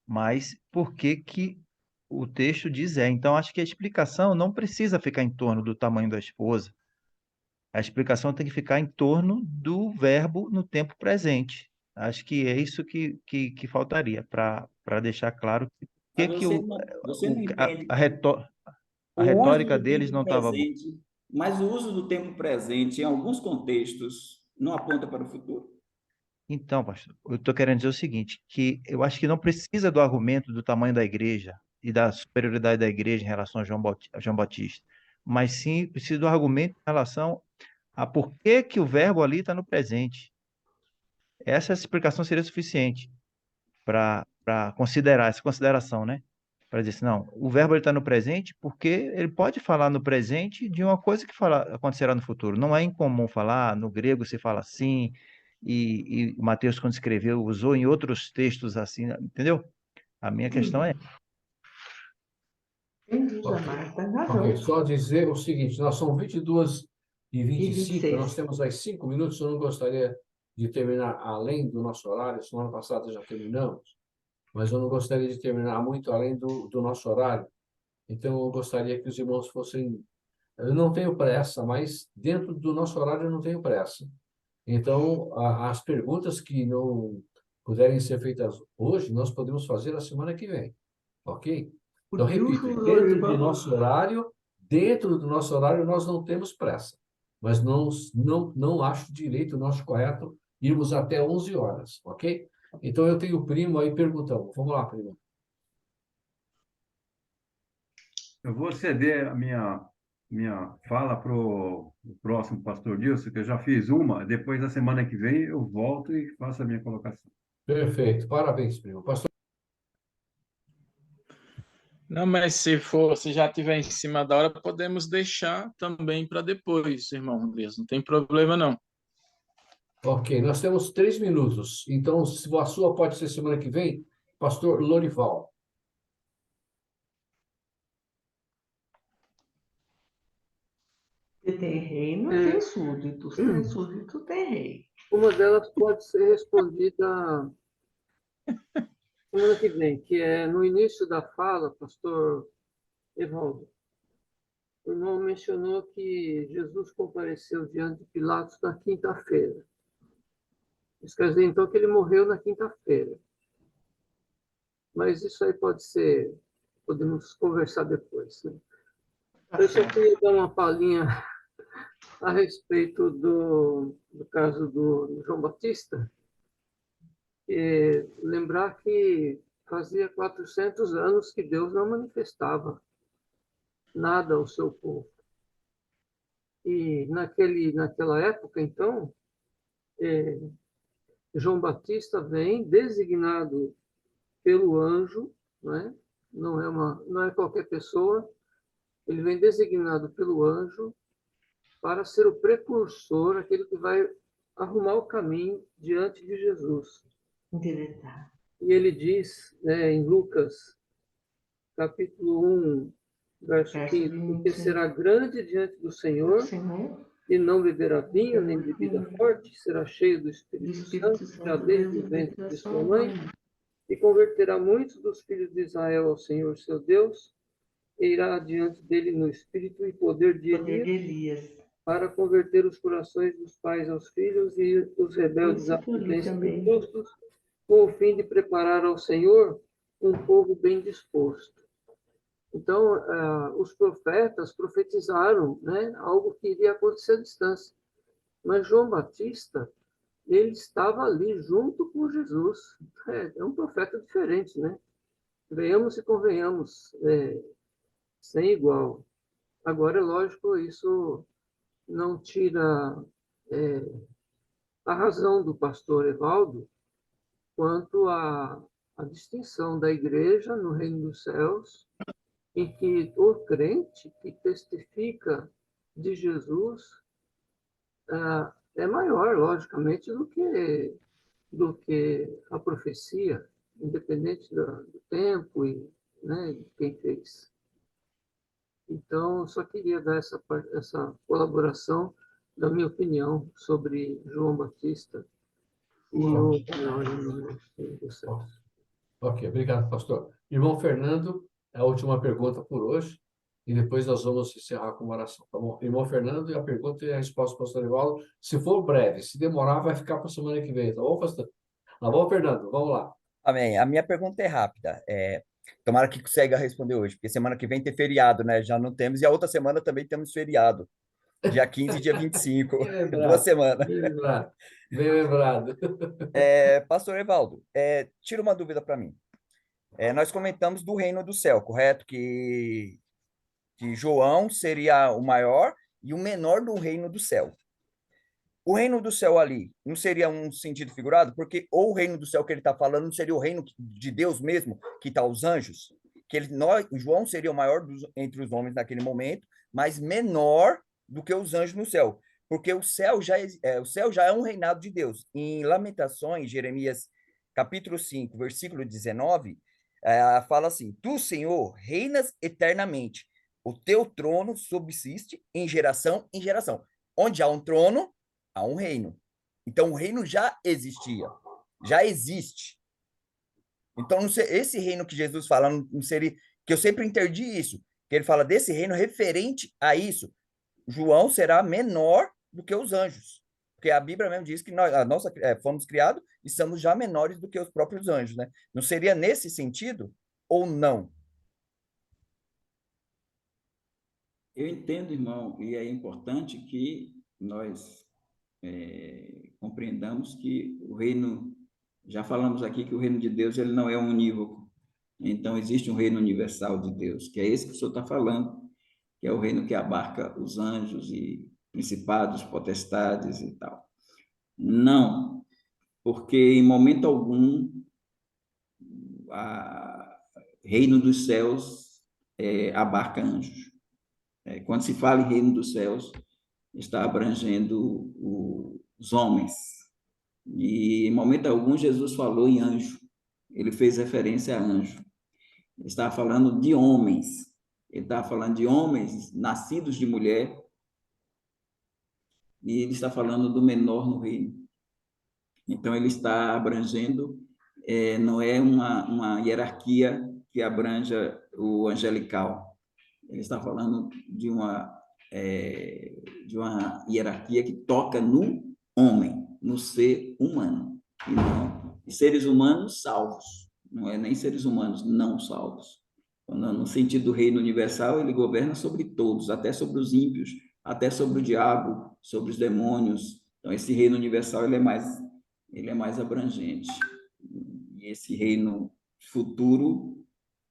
mas por que que o texto diz é. Então, acho que a explicação não precisa ficar em torno do tamanho da esposa. A explicação tem que ficar em torno do verbo no tempo presente. Acho que é isso que faltaria para deixar claro Mas que você não entende a o uso retórica do deles tempo não estava boa. presente, mas o uso do tempo presente, em alguns contextos, não aponta para o futuro. Então, pastor, eu estou querendo dizer o seguinte, que eu acho que não precisa do argumento do tamanho da igreja e da superioridade da igreja em relação a João Batista, mas sim precisa do argumento em relação a por que que o verbo ali está no presente. Essa explicação seria suficiente para considerar essa consideração, né? Para dizer assim, não, o verbo está no presente porque ele pode falar no presente de uma coisa que acontecerá no futuro. Não é incomum falar, no grego se fala assim, e Mateus, quando escreveu, usou em outros textos assim, entendeu? A minha questão é. Entendi, Ok, Jamar, tem ok. razão. Só dizer o seguinte, nós somos 22h25, 26. nós temos mais 5 minutos, eu não gostaria de terminar além do nosso horário, semana passada já terminamos, mas eu não gostaria de terminar muito além do nosso horário. Então, eu gostaria que os irmãos fossem. Eu não tenho pressa, mas dentro do nosso horário eu não tenho pressa. Então, as perguntas que não puderem ser feitas hoje, nós podemos fazer na semana que vem, ok? Então, repito, dentro do nosso horário nós não temos pressa, mas não acho direito, nosso correto, irmos até 11 horas, ok? Então, eu tenho o primo aí perguntando. Vamos lá, primo. Eu vou ceder a minha fala para o próximo pastor Dilson, que eu já fiz uma, depois da semana que vem eu volto e faço a minha colocação. Perfeito, parabéns, primo. Pastor. Não, mas se já tiver em cima da hora, podemos deixar também para depois, irmão Deus, não tem problema não. Ok, nós temos 3 minutos. Então, se a sua pode ser semana que vem, pastor Lorival. Se tem reino, tem súditos. Tem súdito, tem rei. Uma delas pode ser respondida semana que vem, que é no início da fala, pastor Evaldo. O irmão mencionou que Jesus compareceu diante de Pilatos na quinta-feira. Isso quer dizer, então, que ele morreu na quinta-feira. Mas isso aí pode ser, podemos conversar depois, né? Eu só queria dar uma palhinha a respeito do caso do João Batista, e lembrar que fazia 400 anos que Deus não manifestava nada ao seu povo. E naquela época, então, João Batista vem designado pelo anjo, né? Não é qualquer pessoa, ele vem designado pelo anjo para ser o precursor, aquele que vai arrumar o caminho diante de Jesus. Endireitar. E ele diz, né, em Lucas, capítulo 1, verso 15, porque será grande diante do Senhor, e não beberá vinho, nem bebida forte, será cheio do Espírito Santo, já desde o ventre de sua mãe, e converterá muitos dos filhos de Israel ao Senhor seu Deus, e irá diante dele no espírito e poder de Elias, para converter os corações dos pais aos filhos e os rebeldes à prudência dos justos, com o fim de preparar ao Senhor um povo bem disposto. Então, os profetas profetizaram, né, algo que iria acontecer à distância. Mas João Batista, ele estava ali junto com Jesus. É um profeta diferente, né? Venhamos e convenhamos, sem igual. Agora, é lógico, isso não tira a razão do pastor Evaldo quanto à distinção da igreja no reino dos céus, em que o crente que testifica de Jesus é maior, logicamente, do que a profecia, independente do tempo e, né, de quem fez. Então, eu só queria dar essa colaboração da minha opinião sobre João Batista e o maior do céu. Ok, obrigado, pastor. Irmão Fernando, é a última pergunta por hoje, e depois nós vamos encerrar com uma oração, tá bom? Irmão Fernando, e a pergunta e a resposta do pastor Evaldo, se for breve, se demorar, vai ficar para a semana que vem, tá bom, pastor? Tá bom, Fernando? Vamos lá. Amém. A minha pergunta é rápida. Tomara que consiga responder hoje, porque semana que vem tem feriado, né? Já não temos, e a outra semana também temos feriado. Dia 15 e dia 25. Bem lembrado, 2 semanas. bem lembrado, bem lembrado. Pastor Evaldo, tira uma dúvida para mim. Nós comentamos do reino do céu, correto? Que João seria o maior e o menor do reino do céu. O reino do céu ali não seria um sentido figurado? Porque ou o reino do céu que ele está falando não seria o reino de Deus mesmo, que está os anjos? João seria o maior entre os homens naquele momento, mas menor do que os anjos no céu. Porque o céu já é um reinado de Deus. Em Lamentações, Jeremias capítulo 5, versículo 19, fala assim: Tu, Senhor, reinas eternamente. O teu trono subsiste em geração em geração. Onde há um trono, há um reino. Então, o reino já existia, já existe. Então, esse reino que Jesus fala, não seria, que eu sempre entendi isso, que ele fala desse reino referente a isso. João será menor do que os anjos, porque a Bíblia mesmo diz que nós fomos criados e somos já menores do que os próprios anjos, né? Não seria nesse sentido ou não? Eu entendo, irmão, e é importante que nós compreendamos que o reino, já falamos aqui que o reino de Deus ele não é unívoco. Então, existe um reino universal de Deus, que é esse que o senhor está falando, que é o reino que abarca os anjos e principados, potestades e tal. Não, porque em momento algum, o reino dos céus abarca anjos. Quando se fala em reino dos céus, está abrangendo os homens. E em momento algum Jesus falou em anjo. Ele fez referência a anjo. Ele estava falando de homens. Ele estava falando de homens nascidos de mulher. E ele está falando do menor no reino. Então, ele está abrangendo, não é uma hierarquia que abranja o angelical. Ele está falando de uma hierarquia que toca no homem, no ser humano, e não seres humanos salvos, não é nem seres humanos não salvos. No sentido do reino universal, ele governa sobre todos, até sobre os ímpios, até sobre o diabo, sobre os demônios. Então, esse reino universal ele é mais abrangente. E esse reino futuro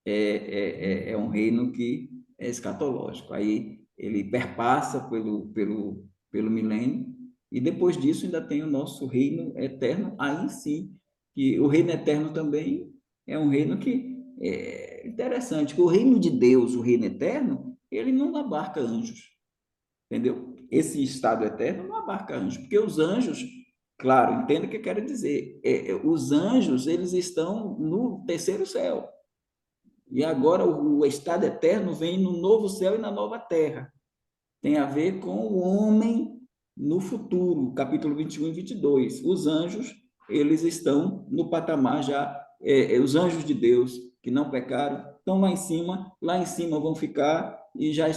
é um reino que é escatológico. Aí ele perpassa pelo milênio, e depois disso ainda tem o nosso reino eterno, aí sim, que o reino eterno também é um reino que é interessante, que o reino de Deus, o reino eterno, ele não abarca anjos, entendeu? Esse estado eterno não abarca anjos, porque os anjos, claro, entenda o que eu quero dizer, os anjos, eles estão no terceiro céu, e agora o estado eterno vem no novo céu e na nova terra. Tem a ver com o homem no futuro, capítulo 21 e 22. Os anjos, eles estão no patamar já, os anjos de Deus que não pecaram, estão lá em cima vão ficar e já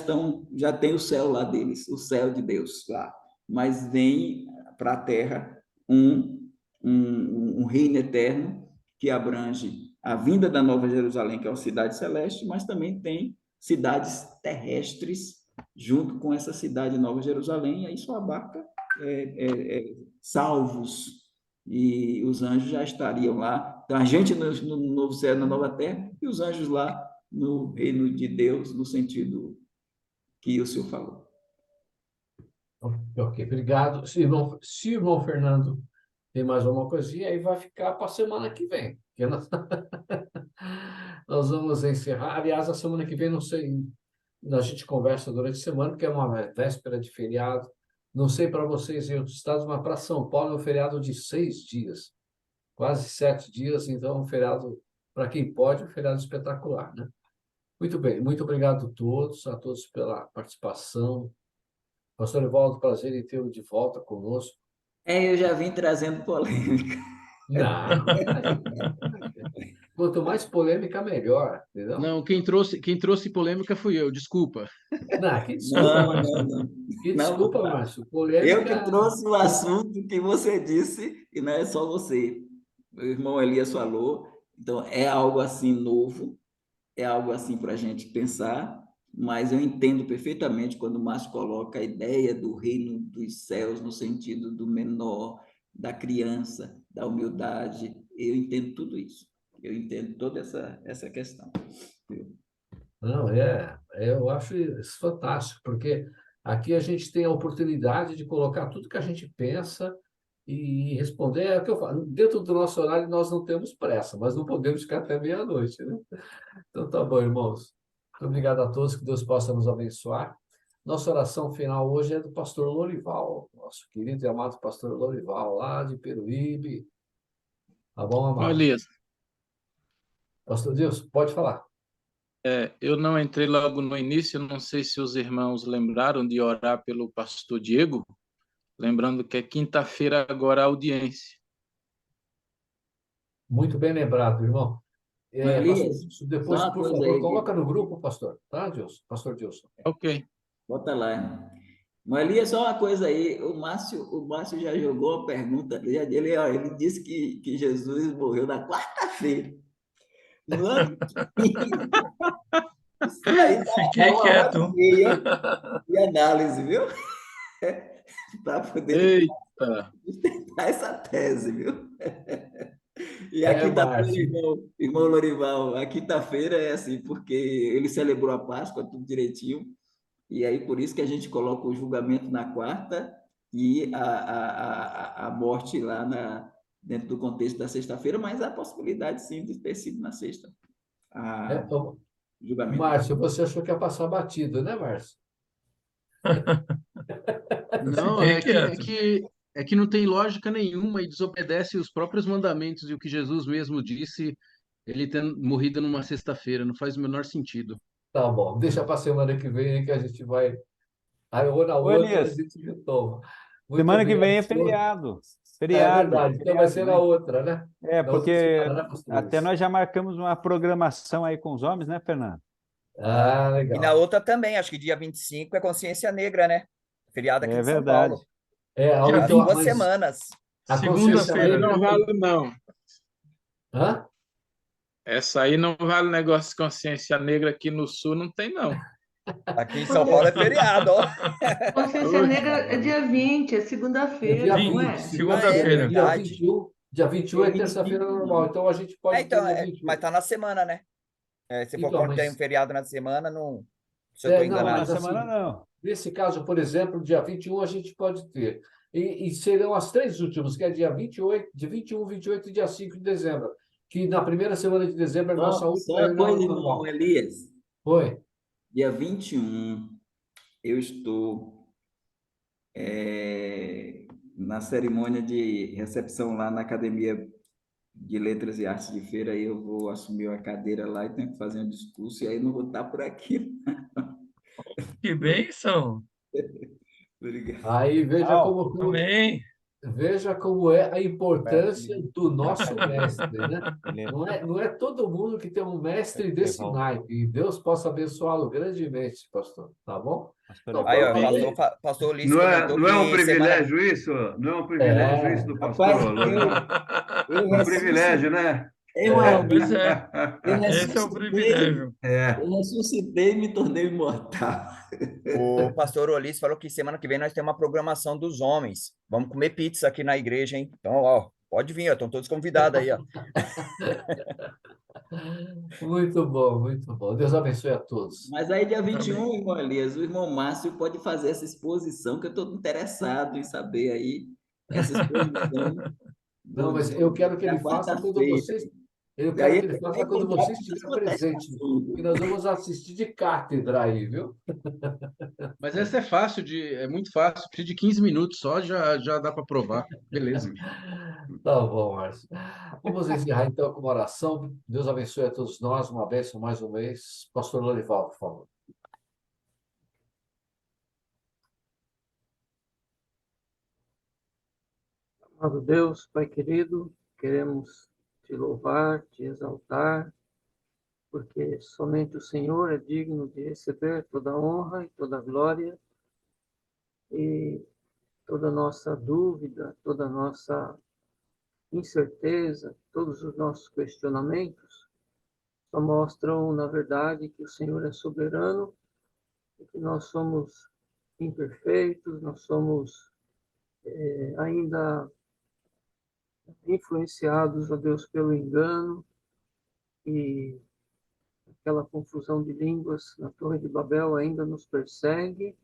tem o céu lá deles, o céu de Deus lá. Mas vem para a terra um reino eterno que abrange a vinda da Nova Jerusalém, que é uma cidade celeste, mas também tem cidades terrestres junto com essa cidade Nova Jerusalém, e aí só abarca salvos, e os anjos já estariam lá. Então, a gente no novo céu, na nova terra, e os anjos lá no reino de Deus, no sentido que o senhor falou. Ok, obrigado. Se o irmão Fernando tem mais alguma coisinha, aí vai ficar para a semana que vem. Nós vamos encerrar. Aliás, a semana que vem, não sei, a gente conversa durante a semana, porque é uma véspera de feriado. Não sei para vocês em outros estados, mas para São Paulo é um feriado de 6 dias, quase 7 dias. Então, é um feriado, para quem pode, um feriado espetacular, né? Muito bem, muito obrigado a todos pela participação. Pastor Evaldo, prazer em tê-lo de volta conosco. Eu já vim trazendo polêmica. Não. Quanto mais polêmica, melhor, entendeu? Não, quem trouxe polêmica fui eu, desculpa. Não, que desculpa, Márcio. Não. Que desculpa, Márcio. Polêmica... Eu que trouxe o assunto que você disse, e não é só você. O irmão Elias falou, então é algo assim novo, é algo assim para a gente pensar, mas eu entendo perfeitamente quando o Márcio coloca a ideia do reino dos céus no sentido do menor, da criança, da humildade. Eu entendo tudo isso. Eu entendo toda essa questão. Não, eu acho isso fantástico, porque aqui a gente tem a oportunidade de colocar tudo que a gente pensa e responder. É o que eu falo, dentro do nosso horário nós não temos pressa, mas não podemos ficar até meia-noite, né? Então tá bom, irmãos. Muito obrigado a todos, que Deus possa nos abençoar. Nossa oração final hoje é do pastor Lorival, nosso querido e amado pastor Lorival, lá de Peruíbe. Tá bom, amado? Elias, Pastor Deus, pode falar. eu não entrei logo no início, não sei se os irmãos lembraram de orar pelo pastor Diego, lembrando que é quinta-feira agora a audiência. Muito bem lembrado, irmão. Elias, pastor, depois, só uma por coisa favor, aí coloca no grupo, pastor. Tá, Dilson? Pastor Dilson. Ok. bota lá, irmão. Mas Elias, só uma coisa aí, o Márcio já jogou a pergunta, ele disse que Jesus morreu na quarta-feira. No ano isso aí Fiquei uma quieto. hora e meia de análise, viu? Para poder Eita! sustentar essa tese, viu? E a É, quinta-feira, Márcio. irmão Lorival, a quinta-feira é assim, porque ele celebrou a Páscoa, tudo direitinho, e aí por isso que a gente coloca o julgamento na quarta e a morte lá dentro do contexto da sexta-feira, mas há a possibilidade sim de ter sido na sexta. É, Ah, julgamento. Márcio, você achou que ia passar batido, né, Márcio? Não, é que não tem lógica nenhuma e desobedece os próprios mandamentos e o que Jesus mesmo disse, ele ter morrido numa sexta-feira, não faz o menor sentido. Tá bom, deixa para semana que vem que a gente vai. Aí ou na Ô, outra a Elias, gente retoma. Muito semana que bem, vem é pastor. feriado. É Feriado, verdade, então vai ser na né? outra, né? É, Na outra porque semana, né, pastor até Luiz? nós já marcamos uma programação aí com os homens, né, Fernando? Ah, E na legal. outra também, acho que dia 25 é Consciência Negra, né? Feriado aqui É em São verdade. Paulo. Dia As Então, 20, 2 mas semanas. a consciência segunda-feira, negra. não vale não. Hã? Essa aí não vale negócio de consciência negra aqui no Sul, não tem não. Aqui em São Paulo é feriado, ó. Consciência Negra é dia 20, é É segunda-feira, dia não 20, é? Ah, é segunda-feira. Segunda-feira. Dia verdade. 21, dia 21 Dia é 25, terça-feira normal. não. Então a gente pode ter Então, dia 21. mas tá na semana, né? Se for Então, quando tem um mas feriado na semana, não. Se eu estou não, Não, na enganado. mas semana assim, não. nesse caso, por exemplo, dia 21 a gente pode ter. E serão as três últimas, que é dia 28, dia 21, 28 e dia 5 de dezembro. Que na primeira semana de dezembro é a nossa Só última uma reunião coisa, irmão normal. Elias. Foi? Dia 21, eu estou na cerimônia de recepção lá na Academia de Letras e Artes de Feira, aí eu vou assumir a cadeira lá e tenho que fazer um discurso, e aí não vou estar por aqui. Que bênção! Obrigado. Aí Não, Amém! veja como é a importância Pertinho do da nosso cadeira. mestre, né? Ele Não é todo mundo que tem um mestre Pastor desse Evaldo. naipe. E Deus possa abençoá-lo grandemente, pastor. Tá bom? Pastor Então, Aí, ó, Evaldo. o provavelmente. pastor Ulisses Não é, comentou não é um que semana. privilégio isso? Não é um privilégio É, isso do pastor Rapaz, Lorival? eu É um privilégio, ressuscitei, né? eu, Pois Elvis, é, eu esse é o ressuscitei, privilégio. É. eu ressuscitei e me tornei imortal. O pastor Ulisses falou que semana que vem nós temos uma programação dos homens. Vamos comer pizza aqui na igreja, hein? Então, ó, pode vir, ó, estão todos convidados aí, ó. muito bom, muito bom. Deus abençoe a todos. Mas aí, dia 21, Amém. irmão Elias, o irmão Márcio pode fazer essa exposição, que eu estou interessado em saber aí, essa exposição Não, mas eu quero que da ele faça quando quarta-feira. vocês. Eu E aí quero que ele ele faça vai quando contar você por estiver cima desse presente. assunto. E nós vamos assistir de cátedra aí, viu? Mas essa é fácil é muito fácil, precisa de 15 minutos só, já dá para provar. Beleza. Tá bom, Márcio. Vamos encerrar então com uma oração. Deus abençoe a todos nós. Uma bênção mais um mês. Pastor Lorival, por favor. Amado Deus, Pai querido, queremos te louvar, te exaltar, porque somente o Senhor é digno de receber toda a honra e toda a glória, e toda a nossa dúvida, toda a nossa incerteza, todos os nossos questionamentos, só mostram, na verdade, que o Senhor é soberano e que nós somos imperfeitos, nós somos ainda influenciados, ó Deus, pelo engano, e aquela confusão de línguas na Torre de Babel ainda nos persegue,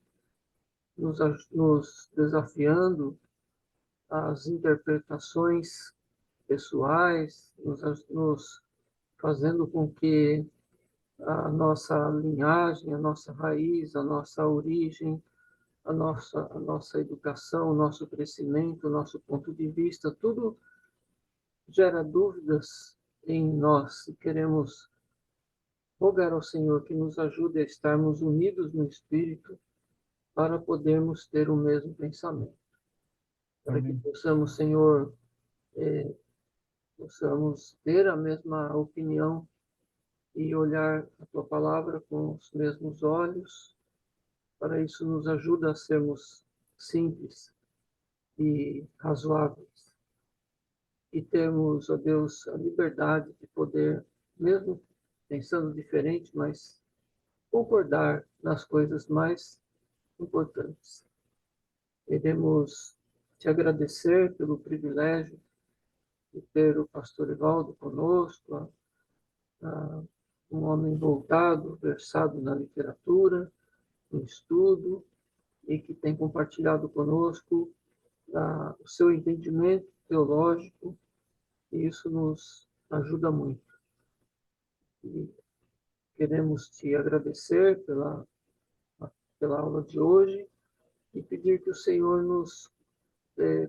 nos desafiando às interpretações pessoais, nos fazendo com que a nossa linhagem, a nossa raiz, a nossa origem, a nossa educação, o nosso crescimento, o nosso ponto de vista, tudo gera dúvidas em nós e queremos rogar ao Senhor que nos ajude a estarmos unidos no Espírito para podermos ter o mesmo pensamento. Para que Amém. possamos, Senhor, possamos ter a mesma opinião e olhar a Tua palavra com os mesmos olhos. Para isso nos ajuda a sermos simples e razoáveis. E termos, ó Deus, a liberdade de poder, mesmo pensando diferente, mas concordar nas coisas mais importantes. Queremos te agradecer pelo privilégio de ter o pastor Evaldo conosco, um homem voltado, versado na literatura, no estudo, e que tem compartilhado conosco o seu entendimento teológico, e isso nos ajuda muito. E queremos te agradecer pela aula de hoje e pedir que o Senhor nos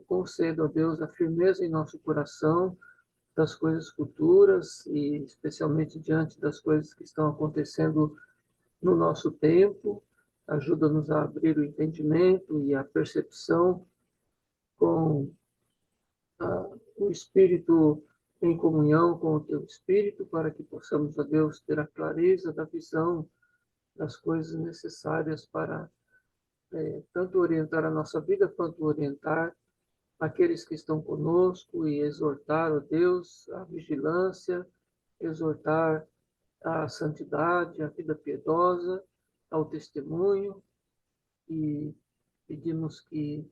conceda, ó Deus, a firmeza em nosso coração das coisas futuras e especialmente diante das coisas que estão acontecendo no nosso tempo. Ajuda-nos a abrir o entendimento e a percepção com o Espírito em comunhão com o Teu Espírito, para que possamos, ó Deus, ter a clareza da visão das coisas necessárias para tanto orientar a nossa vida, quanto orientar aqueles que estão conosco e exortar, ó Deus, a vigilância, exortar a santidade, a vida piedosa, ao testemunho, e pedimos que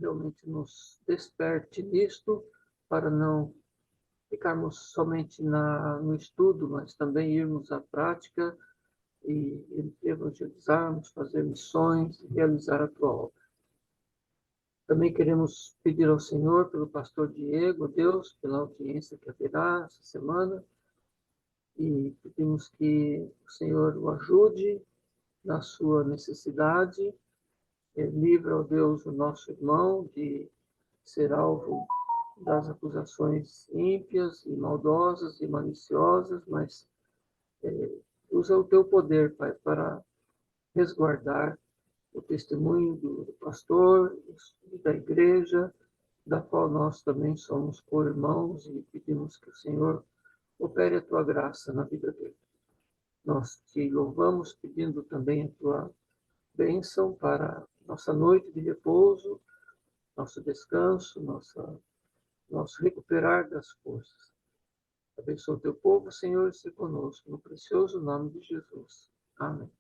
realmente nos desperte nisto, para não ficarmos somente no estudo, mas também irmos à prática e evangelizarmos, fazer missões e realizar a tua obra. Também queremos pedir ao Senhor pelo pastor Diego, Deus, pela audiência que haverá essa semana, e pedimos que o Senhor o ajude na sua necessidade, livra, ó Deus, o nosso irmão de ser alvo das acusações ímpias e maldosas e maliciosas, mas usa o teu poder, Pai, para resguardar o testemunho do pastor e da igreja, da qual nós também somos co-irmãos, e pedimos que o Senhor opere a tua graça na vida dele. Nós te louvamos pedindo também a tua bênção para nossa noite de repouso, nosso descanso, nosso recuperar das forças. Abençoa o teu povo, Senhor, e se conosco, no precioso nome de Jesus. Amém.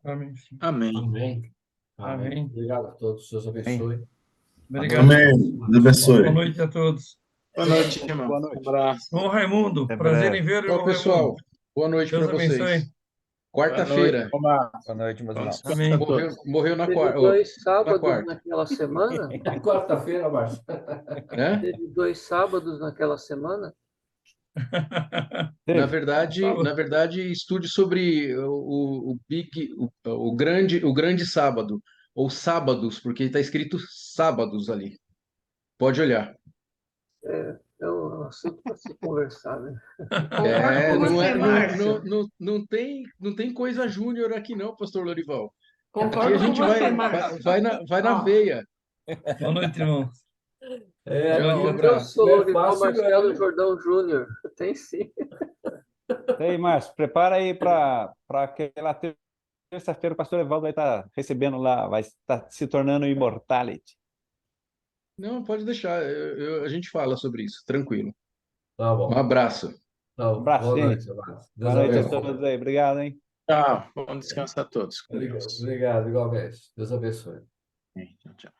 Amém. Amém. Amém. Amém. Obrigado a todos. Deus abençoe. Obrigado. Amém. Deus abençoe. Boa noite a todos. Boa noite, irmão. Boa noite. Um abraço. Ô, Raimundo, Até prazer breve. em ver, Tchau, irmão pessoal. Raimundo. Boa noite Deus para vocês. abençoe. Quarta-feira. Boa Boa noite, meus irmãos. Amém. Morreu na Teve quarta. 2 Na sábados quarta. naquela semana? Quarta-feira, Márcio. Né? Teve 2 sábados naquela semana? Na verdade, estude sobre o grande sábado, ou sábados, porque está escrito sábados ali. Pode olhar. É um assunto para se conversar, né? Concordo com você, Márcio. Não tem coisa júnior aqui não, pastor Lorival. Aqui Concordo a gente com você, Márcio. vai na veia. Boa noite, irmão. Um Eu abraço. sou Não é Lorival fácil, Marcelo né? Jordão Júnior. Tem sim. Ei, Márcio, prepara aí para aquela terça-feira o pastor Evaldo vai estar recebendo lá, vai estar se tornando Immortality. Não, pode deixar. A gente fala sobre isso, tranquilo. Tá Um bom. abraço. Tá, Um abraço, boa gente. noite, Márcio. Boa Deus noite a abençoe. todos aí. Obrigado, hein? Tchau. Bom descanso a todos. Com Deus. Obrigado, igualmente. Deus abençoe. Tchau, tchau.